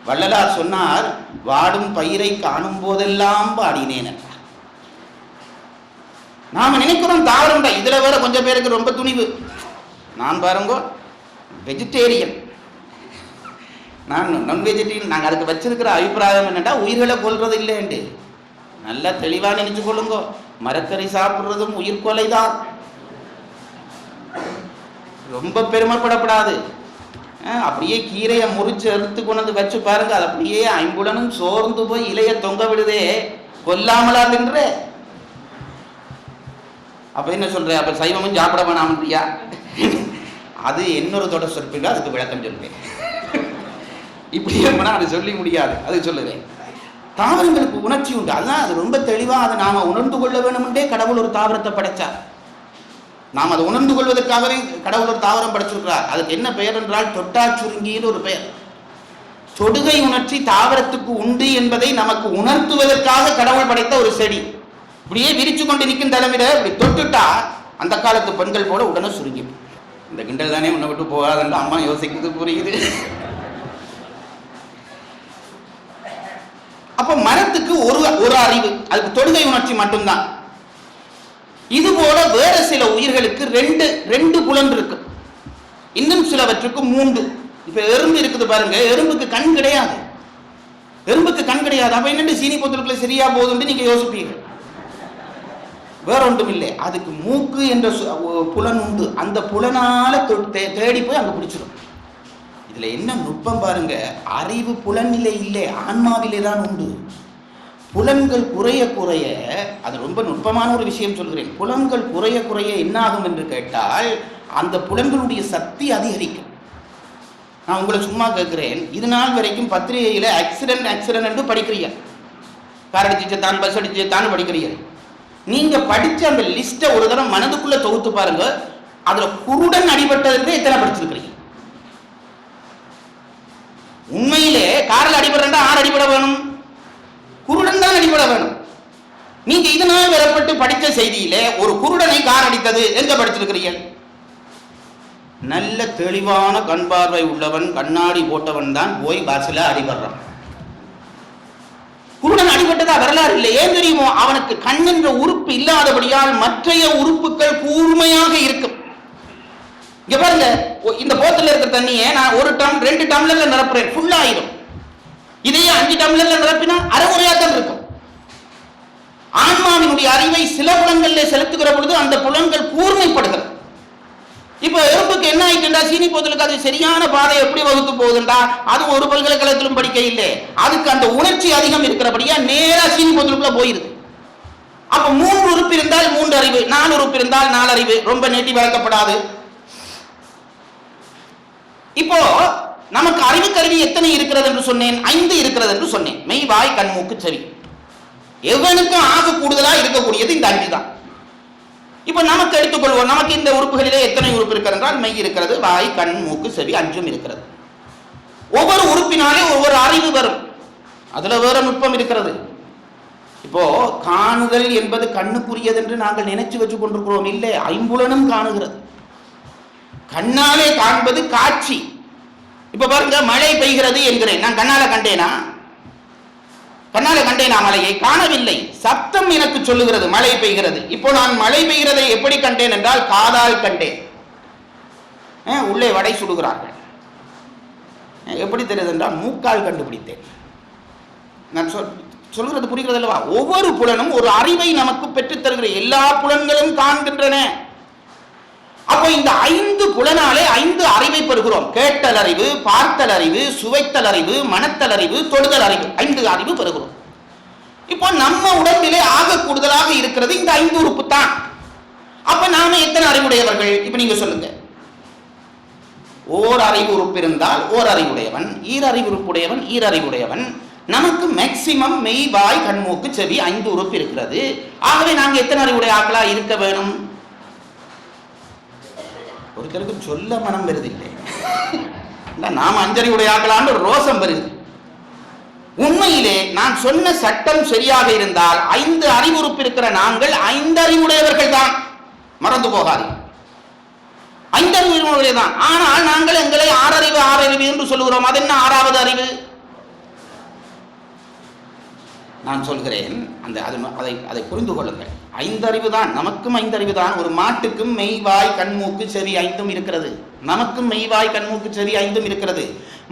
வள்ளலார் சொன்னார், வாடும் பயிரை காணும் போதெல்லாம் பாடினேன். நாம நினைக்கிறோம் தாவரம் தான். இதுல வேற கொஞ்சம் பேருக்கு ரொம்ப துணிவு. நான் பாருங்க வெஜிடேரியன், நான் நான் வெஜிடேரியன். நாங்கள் அதுக்கு வச்சிருக்கிற அபிப்பிராயம் என்னட்டா உயிர்களை கொல்றது இல்லைன்னு. நல்லா தெளிவாக நினைச்சு கொள்ளுங்க. மரக்கறி சாப்பிட்றதும் உயிர் கொலை தான். ரொம்ப பெருமைப்படப்படாது. அப்படியே கீரையை முறிச்சு எடுத்து கொண்டு வச்சு பாருங்க, அது அப்படியே ஐம்புலனும் சோர்ந்து போய் இலைய தொங்க விடுதே, கொல்லாமலா தின்ற. அப்ப என்ன சொல்ற? அப்ப சைவமும் சாப்பிட வேணாம்ன்றியா? அது இன்னொரு தொடர் சொற்பில் அதுக்கு விளக்கம் சொல்றேன். இப்படி அது சொல்லி முடியாது, அது சொல்லுறேன். தாவரங்களுக்கு உணர்ச்சி உண்டு. அதுதான் அது ரொம்ப தெளிவா அதை நாம உணர்ந்து கொள்ள வேணும்ன்றே கடவுள் ஒரு தாவரத்தை படைச்சார். நாம் அதை உணர்ந்து கொள்வதற்காகவே கடவுள் ஒரு தாவரம் படைச்சிருக்கிறார். அதுக்கு என்ன பெயர் என்றால் தொட்டாச்சுருங்கின்னு ஒரு பெயர். தொடுகை உணர்ச்சி தாவரத்துக்கு உண்டு என்பதை நமக்கு உணர்த்துவதற்காக கடவுள் படைத்த ஒரு செடி. இப்படியே விரிச்சு கொண்டு நிற்கும் தலைமையில இப்படி தொட்டுட்டா அந்த காலத்து பெண்கள் போல உடனே சுருங்கி. இந்த கிண்டல் தானே உன்னை விட்டு போகாதுன்ற அம்மா யோசிக்கிறது புரியுது. அப்ப மரத்துக்கு ஒரு அறிவு, அதுக்கு தொடுகை உணர்ச்சி மட்டும்தான். இது போல வேற சில உயிர்களுக்கு ரெண்டு புலன் இருக்கு, இன்னும் சிலவற்றுக்கு 3. இப்ப எறும்பு இருக்குது பாருங்க, எறும்புக்கு கண் கிடையாது. எறும்புக்கு கண் கிடையாது. அப்ப என்னட்டு சீனி போத்தலுக்குள்ள சரியா போகுதுன்னு நீங்க யோசிப்பீங்க. வேற ஒன்றும் இல்லை, அதுக்கு மூக்கு என்ற புலன் உண்டு. அந்த புலனால தேடி போய் அங்க பிடிச்சிடும். இதுல என்ன நுட்பம் பாருங்க, அறிவு புலனிலே இல்லை, ஆன்மாவிலே தான் உண்டு. புலன்கள் குறைய குறைய, அது ரொம்ப நுட்பமான ஒரு விஷயம் சொல்கிறேன், புலன்கள் குறைய குறைய என்னாகும் என்று கேட்டால் அந்த புலன்களுடைய சக்தி அதிகரிக்கும். நான் உங்களை சும்மா கேட்கிறேன், இது நாள் வரைக்கும் பத்திரிகையில் ஆக்சிடென்ட் என்று படிக்கிறீங்க, கார் அடிச்சுதான் பஸ் அடிச்சுதான் படிக்கிறீங்க. நீங்க படிச்ச அந்த லிஸ்ட்டை ஒரு தடவை மனதுக்குள்ள தொகுத்து பாருங்க, அதுல குருடன் அடிபட்டதுக்கு எத்தனை படிச்சிருக்கிறீங்க? உண்மையிலே காரில் அடிபடுறா யார் அடிபட வேணும்? குருடன் தான் அடிபட வேணும். நீங்க இதனால் வரப்பட்டு படித்த செய்தியில ஒரு குருடனை கார் அடித்தது எங்க படிச்சிருக்கிறீர்கள்? நல்ல தெளிவான கண் பார்வை உள்ளவன், கண்ணாடி போட்டவன் தான் போய் பஸ்ல அடிபடுறான். குருடன் அடிபட்டதா வரலாறு இல்லை. ஏன் தெரியுமோ? அவனுக்கு கண் என்ற உறுப்பு இல்லாதபடியால் மற்றைய உறுப்புகள் கூர்மையாக இருக்கும். இங்க பாருங்க, இந்த போத்தல இருக்கிற தண்ணியை நான் 2 டம்ளர்ல நிரப்புறேன், ஃபுல் ஆயிடும். இதையே 5 டம்ளர்ல நிரப்பினா அரைகுறையா தான் இருக்கும். ஆன்மாவினுடைய அறிவை சில புலன்களில் செலுத்துகிற பொழுது அந்த புலன்கள் கூர்மைப்படுகிறது. இப்ப எறும்புக்கு என்ன ஆயிட்டுண்டா, சீனி போத்தலுக்கு அது சரியான பாதை எப்படி வகுத்து போகுதுண்டா, அது ஒரு பல்கலைக்கழகத்திலும் படிக்க இல்லை, அதுக்கு அந்த உணர்ச்சி அதிகம் இருக்கிறபடியா நேரா சீனி போத்தலுக்குள்ள போயிருது. அப்ப 3 உறுப்பு இருந்தால் 3 அறிவு, 4 உறுப்பு இருந்தால் 4 அறிவு, ரொம்ப நீட்டி வளர்க்கப்படாது. இப்போ நமக்கு அறிவு கருவி எத்தனை இருக்கிறது என்று சொன்னேன்? 5 இருக்கிறது என்று சொன்னேன். மெய், வாய், கண், மூக்கு, செவி. எவனுக்கும் ஆக கூடுதலா இருக்கக்கூடியது இந்த 5 தான். இப்ப நமக்கு எடுத்துக்கொள்வோம், நமக்கு இந்த உறுப்புகளிலே எத்தனை உறுப்பு இருக்கிறது என்றால், மெய் இருக்கிறது, வாய், கண், மூக்கு, செவி 5 இருக்கிறது. ஒவ்வொரு உறுப்பினாலே ஒவ்வொரு அறிவு வரும். அதுல வேற நுட்பம் இருக்கிறது. இப்போ காணுதல் என்பது கண்ணுக்குரியது என்று நாங்கள் நினைச்சு வச்சு கொண்டிருக்கிறோம். இல்லை, ஐம்புலனும் காணுகிறது. கண்ணாலே காண்பது காட்சி. இப்ப பாருங்க, மழை பெய்கிறது என்கிறேன், நான் கண்ணால கண்டேனா? மழையை காணவில்லை. சப்தம் எனக்கு சொல்லுகிறது மழை பெய்கிறது. இப்போ நான் மழை பெய்கிறதை எப்படி கண்டேன் என்றால் காதால் கண்டேன். உள்ளே வடை சுடுகிறார்கள். எப்படி தெரியுது என்றால் மூக்கால் கண்டுபிடித்தேன். நான் சொல்கிறது புரிகிறது அல்லவா? ஒவ்வொரு புலனும் ஒரு அறிவை நமக்கு பெற்றுத் தருகிற, எல்லா புலன்களும் காண்கின்றன. அப்போ இந்த 5 புலனாலே 5 அறிவை பெறுகிறோம். கேட்டல் அறிவு, பார்த்தல் அறிவு, சுவைத்தல் அறிவு, மனத்தல் அறிவு, தொடுதல் அறிவு, 5 அறிவு பெறுகிறோம். இப்போ நம்ம உடம்பிலே ஆக கூடுதலாக இருக்கிறது இந்த 5 உறுப்பு தான். அப்ப நாம எத்தனை அறிவுடையவர்கள்? இப்ப நீங்க சொல்லுங்க. ஓர் அறிவு உறுப்பு இருந்தால் ஓர் அறிவுடையவன், ஈரறிவு உறுப்புடையவன் ஈரறிவுடையவன். நமக்கு மேக்சிமம் மெய், வாய், கண், மூக்கு, செவி 5 உறுப்பு இருக்கிறது. ஆகவே நாங்க எத்தனை அறிவுடைய ஆக்களா இருக்க வேணும்? ஒருத்தருக்கு சொல்ல மனம் வருதில்லை, நாம 5 அறிவுடைய ஆக்கலான்னு ஒரு ரோசம் வருது. உண்மையிலே நான் சொன்ன சட்டம் சரியாக இருந்தால் 5 அறிவுறுப்பு இருக்கிற நாங்கள் 5 அறிவுடையவர்கள் தான். மறந்து போகாது, 5 அறிவுடையவர்கள் தான். ஆனால் நாங்கள் எங்களை 6 அறிவு என்று சொல்லுகிறோம். அது என்ன 6வது அறிவு? நான் சொல்கிறேன், அதை புரிந்து கொள்ளுங்கள். 5 அறிவு தான், நமக்கும் 5 அறிவு தான். ஒரு மாட்டுக்கும் மெய், வாய், கண், மூக்கு, செவி 5 இருக்கிறது. நமக்கும் மெய், வாய், கண், மூக்கு, செவி 5 இருக்கிறது.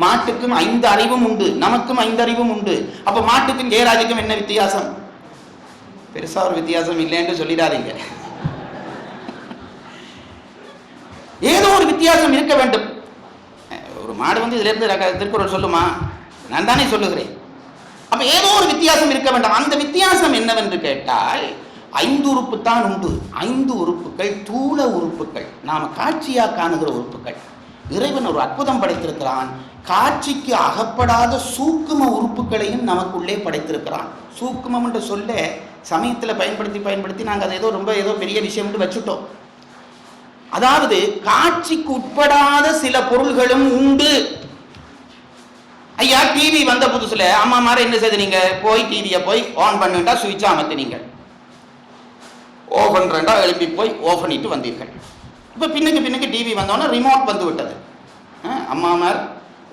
மாட்டுக்கும் 5 அறிவும் உண்டு, நமக்கும் 5 அறிவும் உண்டு. அப்ப மாட்டுக்கும் ஜெயராஜுக்கும் என்ன வித்தியாசம்? பெருசா ஒரு வித்தியாசம் இல்லைன்னு சொல்லிடாதீங்க. ஏதோ ஒரு வித்தியாசம் இருக்க வேண்டும். ஒரு மாடு இதுல இருந்து திருக்குறள் சொல்லுமா? நான் தானே சொல்லுகிறேன். அப்ப ஏதோ ஒரு வித்தியாசம் இருக்க வேண்டும். அந்த வித்தியாசம் என்னவென்று கேட்டால் 5 உறுப்பு தான் உண்டு. 5 உறுப்புகள் தூள உறுப்புகள், நாம காட்சியா காணுகிற உறுப்புகள். இறைவன் ஒரு அற்புதம் படைத்திருக்கிறான். காட்சிக்கு அகப்படாத சூக்கும உறுப்புகளையும் நமக்குள்ளே படைத்திருக்கிறான். சூக்குமம் என்ற சொல்ல சமயத்தில் பயன்படுத்தி நாங்கள் அதை ஏதோ பெரிய விஷயம் என்று வச்சுட்டோம். அதாவது காட்சிக்கு உட்படாத சில பொருள்களும் உண்டு. ஐயா, டிவி வந்த புதுசுல அம்மா மாதிரி என்ன செய்து, நீங்க போய் டிவியை போய் ஆன் பண்ணுட்டா சுவிட்சை அமர்த்தினீங்க, ஓஃப் பண்றா எழுப்பி போய் ஓஃப் பண்ணிட்டு வந்தீர்கள். இப்ப பின்னுக்கு டிவி வந்தோன்னா ரிமோட் வந்து விட்டது. அம்மா மாதிரி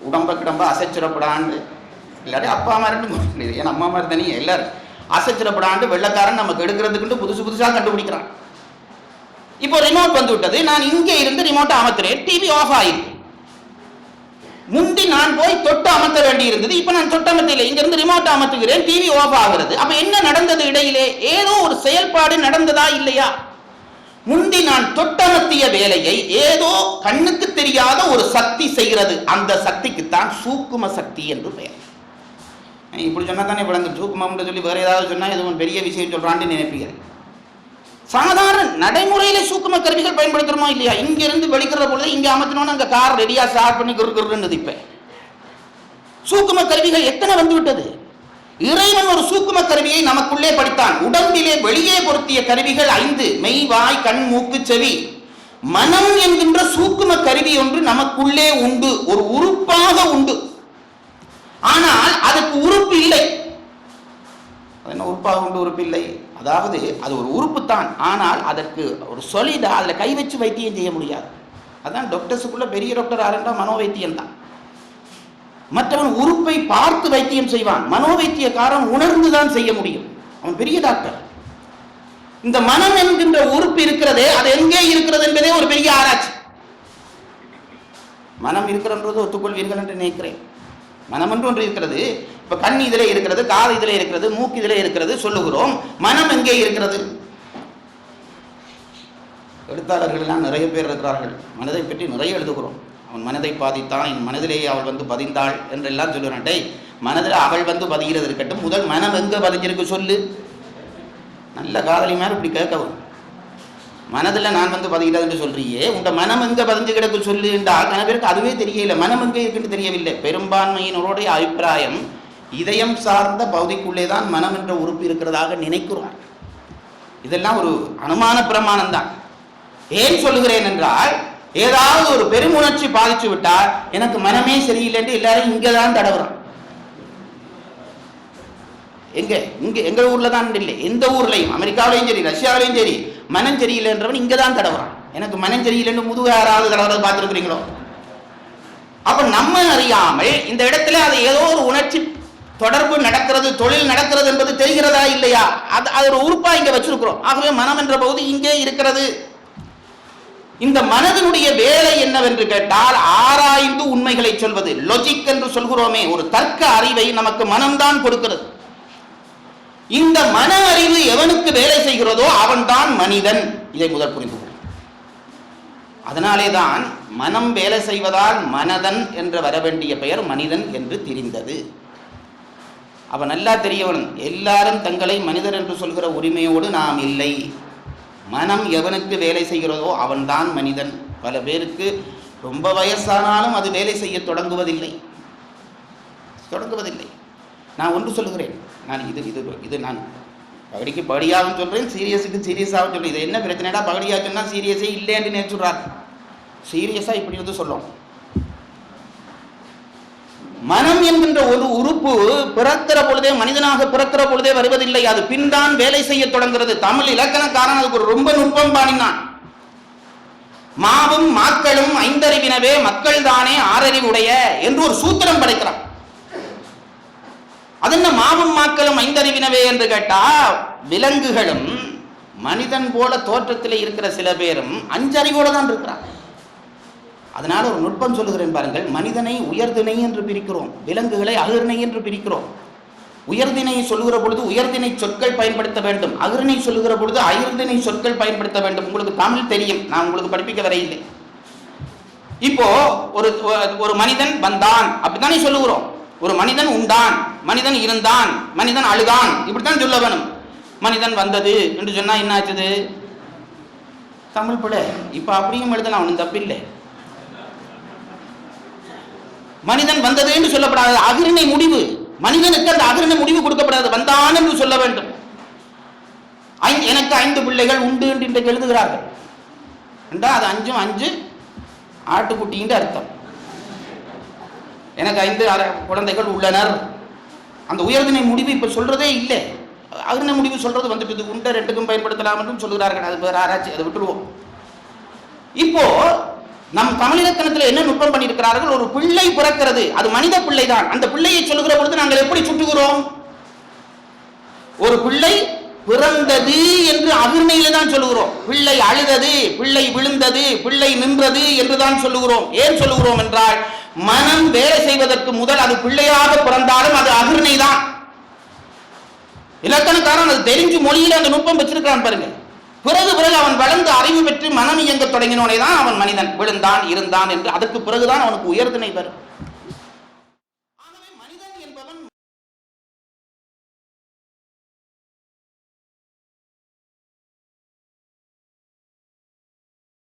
உடம்ப கிடம்ப அசைச்சிடப்படாண்டு, இல்லாட்டி அப்பா மாதிரி, ஏன்னா அம்மா மாதிரி தானே எல்லாரும் அசைச்சிடப்படாண்டு வெள்ளக்காரன் நமக்கு எடுக்கிறதுக்கு புதுசா கண்டுபிடிக்கிறான். இப்போ ரிமோட் வந்து விட்டது. நான் இங்கே இருந்து ரிமோட்டை அமர்த்துறேன், டிவி ஆஃப் ஆயிருக்கு. முந்தி நான் போய் தொட்டு அமர்த்த வேண்டி இருந்தது, இப்ப நான் தொட்டு அமர்த்தல, இங்க இருந்து ரிமோட் அமர்த்துகிறேன், டிவி ஆஃப் ஆகிறது. அப்ப என்ன நடந்தது? இடையிலே ஏதோ ஒரு செயல்பாடு நடந்ததா இல்லையா? முந்தி நான் தொட்டமர்த்திய வேலையை ஏதோ கண்ணுக்கு தெரியாத ஒரு சக்தி செய்கிறது. அந்த சக்திக்குத்தான் சூக்கும சக்தி என்று பெயர். இப்படி சொன்னால் தானே விளங்கு. சூக்குமம்னு சொல்லி வேறு ஏதாவது சொன்னால் எதுவும் பெரிய விஷயம் சொல்கிறான்னு நினைப்பீங்க. சாதாரண நடைமுறையில் சூக்கும கருவிகள் பயன்படுத்துகிறோமா இல்லையா? இங்கிருந்து வெளிக்கிற பொழுது இங்கே அமர்த்தினோன்னு அங்கே கார் ரெடியாக ஸ்டார்ட் பண்ணி குறுக்குறது. இப்போ சூக்கும கருவிகள் எத்தனை வந்து விட்டது. இறைவன் ஒரு சூக்கும கருவியை நமக்குள்ளே படித்தான். உடம்பிலே வெளியே பொருத்திய கருவிகள் 5: மெய், வாய், கண், மூக்கு, செவி. மனம் என்கின்ற சூக்கும கருவி ஒன்று நமக்குள்ளே உண்டு, ஒரு உறுப்பாக உண்டு. ஆனால் அதுக்கு உறுப்பு இல்லை. என்ன உறுப்பாக உண்டு, உறுப்பு இல்லை? அதாவது அது ஒரு உறுப்பு தான், ஆனால் அதற்கு ஒரு சொலிடா அதில் கை வச்சு வைத்தியம் செய்ய முடியாது. அதான் டாக்டர்ஸுக்குள்ள பெரிய டாக்டர் யாருன்றா மனோவைத்தியம் தான். மற்றவன் உறுப்பை பார்த்து வைத்தியம் செய்வான், மனோவைத்தியக்காரன் உணர்ந்துதான் செய்ய முடியும், அவன் பெரிய டாக்டர். இந்த மனம் என்கின்ற உறுப்பு இருக்கிறதே, அது எங்கே இருக்கிறது என்பதே ஒரு பெரிய ஆராய்ச்சி. மனம் இருக்கிறது ஒத்துக்கொள்வீர்கள் என்று நினைக்கிறேன். மனம் என்று ஒன்று இருக்கிறது. இப்ப கண் இதிலே இருக்கிறது, காது இதிலே இருக்கிறது, மூக்கு இதிலே இருக்கிறது சொல்லுகிறோம். மனம் எங்கே இருக்கிறது? எழுத்தாளர்கள் எல்லாம் நிறைய பேர் இருக்கிறார்கள், மனதை பற்றி நிறைய எழுதுகிறோம். அவன் மனதை பாதித்தான், என் மனதிலேயே அவள் வந்து பதிந்தாள் என்றெல்லாம் சொல்லுறான். மனதில் அவள் வந்து பதிகிறது இருக்கட்டும், முதல் மனம் எங்க பதிஞ்சிருக்கு சொல்லு. நல்ல காதலி மாதிரி இப்படி கேட்கவும், மனதில் நான் வந்து பதிகிறது என்று சொல்றியே, உங்க மனம் எங்க பதிஞ்சு கிடக்கு சொல்லு என்றால் கன பேருக்கு அதுவே தெரியல, மனம் எங்கே இருக்குன்னு தெரியவில்லை. பெரும்பான்மையினருடைய அபிப்பிராயம் இதயம் சார்ந்த பகுதிக்குள்ளே தான் மனம் என்ற உறுப்பு இருக்கிறதாக நினைக்கிறார். இதெல்லாம் ஒரு அனுமான பிரமாணம் தான். ஏன் சொல்லுகிறேன் என்றால், ஏதாவது ஒரு பெருமுணர்ச்சி பாதிச்சு விட்டால் எனக்கு மனமே சரியில்லை என்று எல்லாரும் இங்கதான் தடவுறான். எங்க இங்க எங்க ஊர்ல தான் இல்லை, எந்த ஊர்லையும், அமெரிக்காவிலையும் சரி ரஷ்யாவிலையும் சரி, மனம் சரியில்லை என்றவன் இங்கதான் தடவுறான். எனக்கு மனம் சரியில்லைன்னு முதுகு யாராவது தடவுறது பார்த்துருக்கிறீங்களோ? அப்ப நம்ம அறியாமல் இந்த இடத்துல அது ஏதோ ஒரு உணர்ச்சி தொடர்பு நடக்கிறது, தொழில் நடக்கிறது என்பது தெரிகிறதா இல்லையா? அது ஒரு உறுப்பா இங்க வச்சிருக்கிறோம். ஆகவே மனம் என்ற பகுதி இங்கே இருக்கிறது. இந்த மனதினுடைய வேலை என்னவென்று கேட்டால், ஆராய்ந்து உண்மைகளை சொல்வது. லாஜிக் என்று சொல்கிறோமே, ஒரு தர்க்க அறிவை நமக்கு மனம்தான் கொடுக்கிறது. இந்த மன அறிவு எவனுக்கு வேலை செய்கிறதோ அவன்தான் மனிதன். இதை முதல் புரிந்து கொள்ளும். அதனாலே தான் மனம் வேலை செய்வதால் மனதன் என்று வர வேண்டிய பெயர் மனிதன் என்று தெரிந்தது. அவன் நல்லா தெரியவன், எல்லாரும் தங்களை மனிதர் என்று சொல்கிற உரிமையோடு நாம் இல்லை. மனம் எவனுக்கு வேலை செய்கிறதோ அவன்தான் மனிதன். பல பேருக்கு ரொம்ப வயசானாலும் அது வேலை செய்ய தொடங்குவதில்லை. நான் ஒன்று சொல்லுகிறேன், நான் இது இது இது நான் பகடிக்கு பகடியாகவும் சொல்கிறேன், சீரியஸுக்கு சீரியஸாகவும் சொல்கிறேன். இது என்ன பிரச்சனைடா, பகடியாக சொன்னால் சீரியஸே இல்லைன்னு நினைச்சுடுறார். சீரியஸாக இப்படி வந்து சொல்லும். மனம் என்கின்ற ஒரு உறுப்பு பிறக்கிற பொழுதே, மனிதனாக பிறக்கிற பொழுதே வருவதில்லை, அது பின்தான் வேலை செய்ய தொடங்குகிறது. தமிழ் இலக்கணக்காரன் அதுக்கு ஒரு ரொம்ப நுட்பம் பாடினான். மாவும் மாக்களும் ஐந்தறிவினவே மக்கள் தானே ஆறறிவுடைய என்று ஒரு சூத்திரம் படைக்கிறான். அது என்ன மாவும் மாக்களும் ஐந்தறிவினவே என்று கேட்டா, விலங்குகளும் மனிதன் போல தோற்றத்தில் இருக்கிற சில பேரும் 5 அறிவோடு தான் இருக்கிறான். அதனால ஒரு நுட்பம் சொல்லுகிறேன் பாருங்கள். மனிதனை உயர்திணை என்று பிரிக்கிறோம், விலங்குகளை அகிர்ணை என்று பிரிக்கிறோம். உயர்திணையை சொல்லுகிற பொழுது உயர்திணை சொற்கள் பயன்படுத்த வேண்டும், அகிர்ணை சொல்லுகிற பொழுது அகிர்திணை சொற்கள் பயன்படுத்த வேண்டும். உங்களுக்கு தமிழ் தெரியும், நான் உங்களுக்கு படிப்பிக்க வரையில்லை. இப்போ ஒரு மனிதன் வந்தான் அப்படித்தானே சொல்லுகிறோம். ஒரு மனிதன் உண்டான், மனிதன் இருந்தான், மனிதன் அழுதான், இப்படித்தான் சொல்ல வேணும். மனிதன் வந்தது என்று சொன்னா என்ன ஆச்சுது? தமிழ் பிள்ளை. இப்ப அப்படியும் எழுதலாம், அவனும் தப்பில்லை. மனிதன் வந்தது என்று சொல்லப்படாது, அகிர்ணை முடிவு. மனிதனுக்கு அந்த அகிர்ணை முடிவு கொடுக்கப்படாது, வந்தான் என்று சொல்ல வேண்டும். எனக்கு 5 பிள்ளைகள் உண்டு என்று இன்றைக்கு எழுதுகிறார்கள் என்றால் அது 5 5 ஆட்டுக்குட்டின்னு அர்த்தம். எனக்கு 5 குழந்தைகள் உள்ளனர். அந்த உயர்திணை முடிவு இப்ப சொல்றதே இல்லை. அகிர்ணை முடிவு சொல்றது வந்துட்டு உண்ட 2க்கும் பயன்படுத்தலாம் என்றும் சொல்கிறார்கள். அது வேற ஆராய்ச்சி, அதை விட்டுருவோம். இப்போ நம் தமிழ் இலக்கணத்தில் என்ன நுட்பம் பண்ணியிருக்கிறார்கள்? ஒரு பிள்ளை பிறக்கிறது, அது மனித பிள்ளை தான். அந்த பிள்ளையை சொல்லுகிற பொழுது நாங்கள் எப்படி சுட்டுகிறோம்? ஒரு பிள்ளை பிறந்தது என்று அகிர்ணையில தான் சொல்லுகிறோம். பிள்ளை அழுதது, பிள்ளை விழுந்தது, பிள்ளை நின்றது என்றுதான் சொல்லுகிறோம். ஏன் சொல்லுகிறோம் என்றால், மனம் வேலை செய்வதற்கு முதல் அது பிள்ளையாக பிறந்தாலும் அது அகிர்ணை தான். இலக்கணக்காரன் அது தெரிஞ்சு மொழியில அந்த நுட்பம் வச்சிருக்கான் பாருங்க. பிறகு அவன் வளர்ந்து அறிவு பெற்று மனம் இயங்க தொடங்கினோனே தான் அவன் மனிதன். விழுந்தான், இருந்தான் என்று. அதற்கு பிறகுதான் அவனுக்கு உயர்திணை வரும்.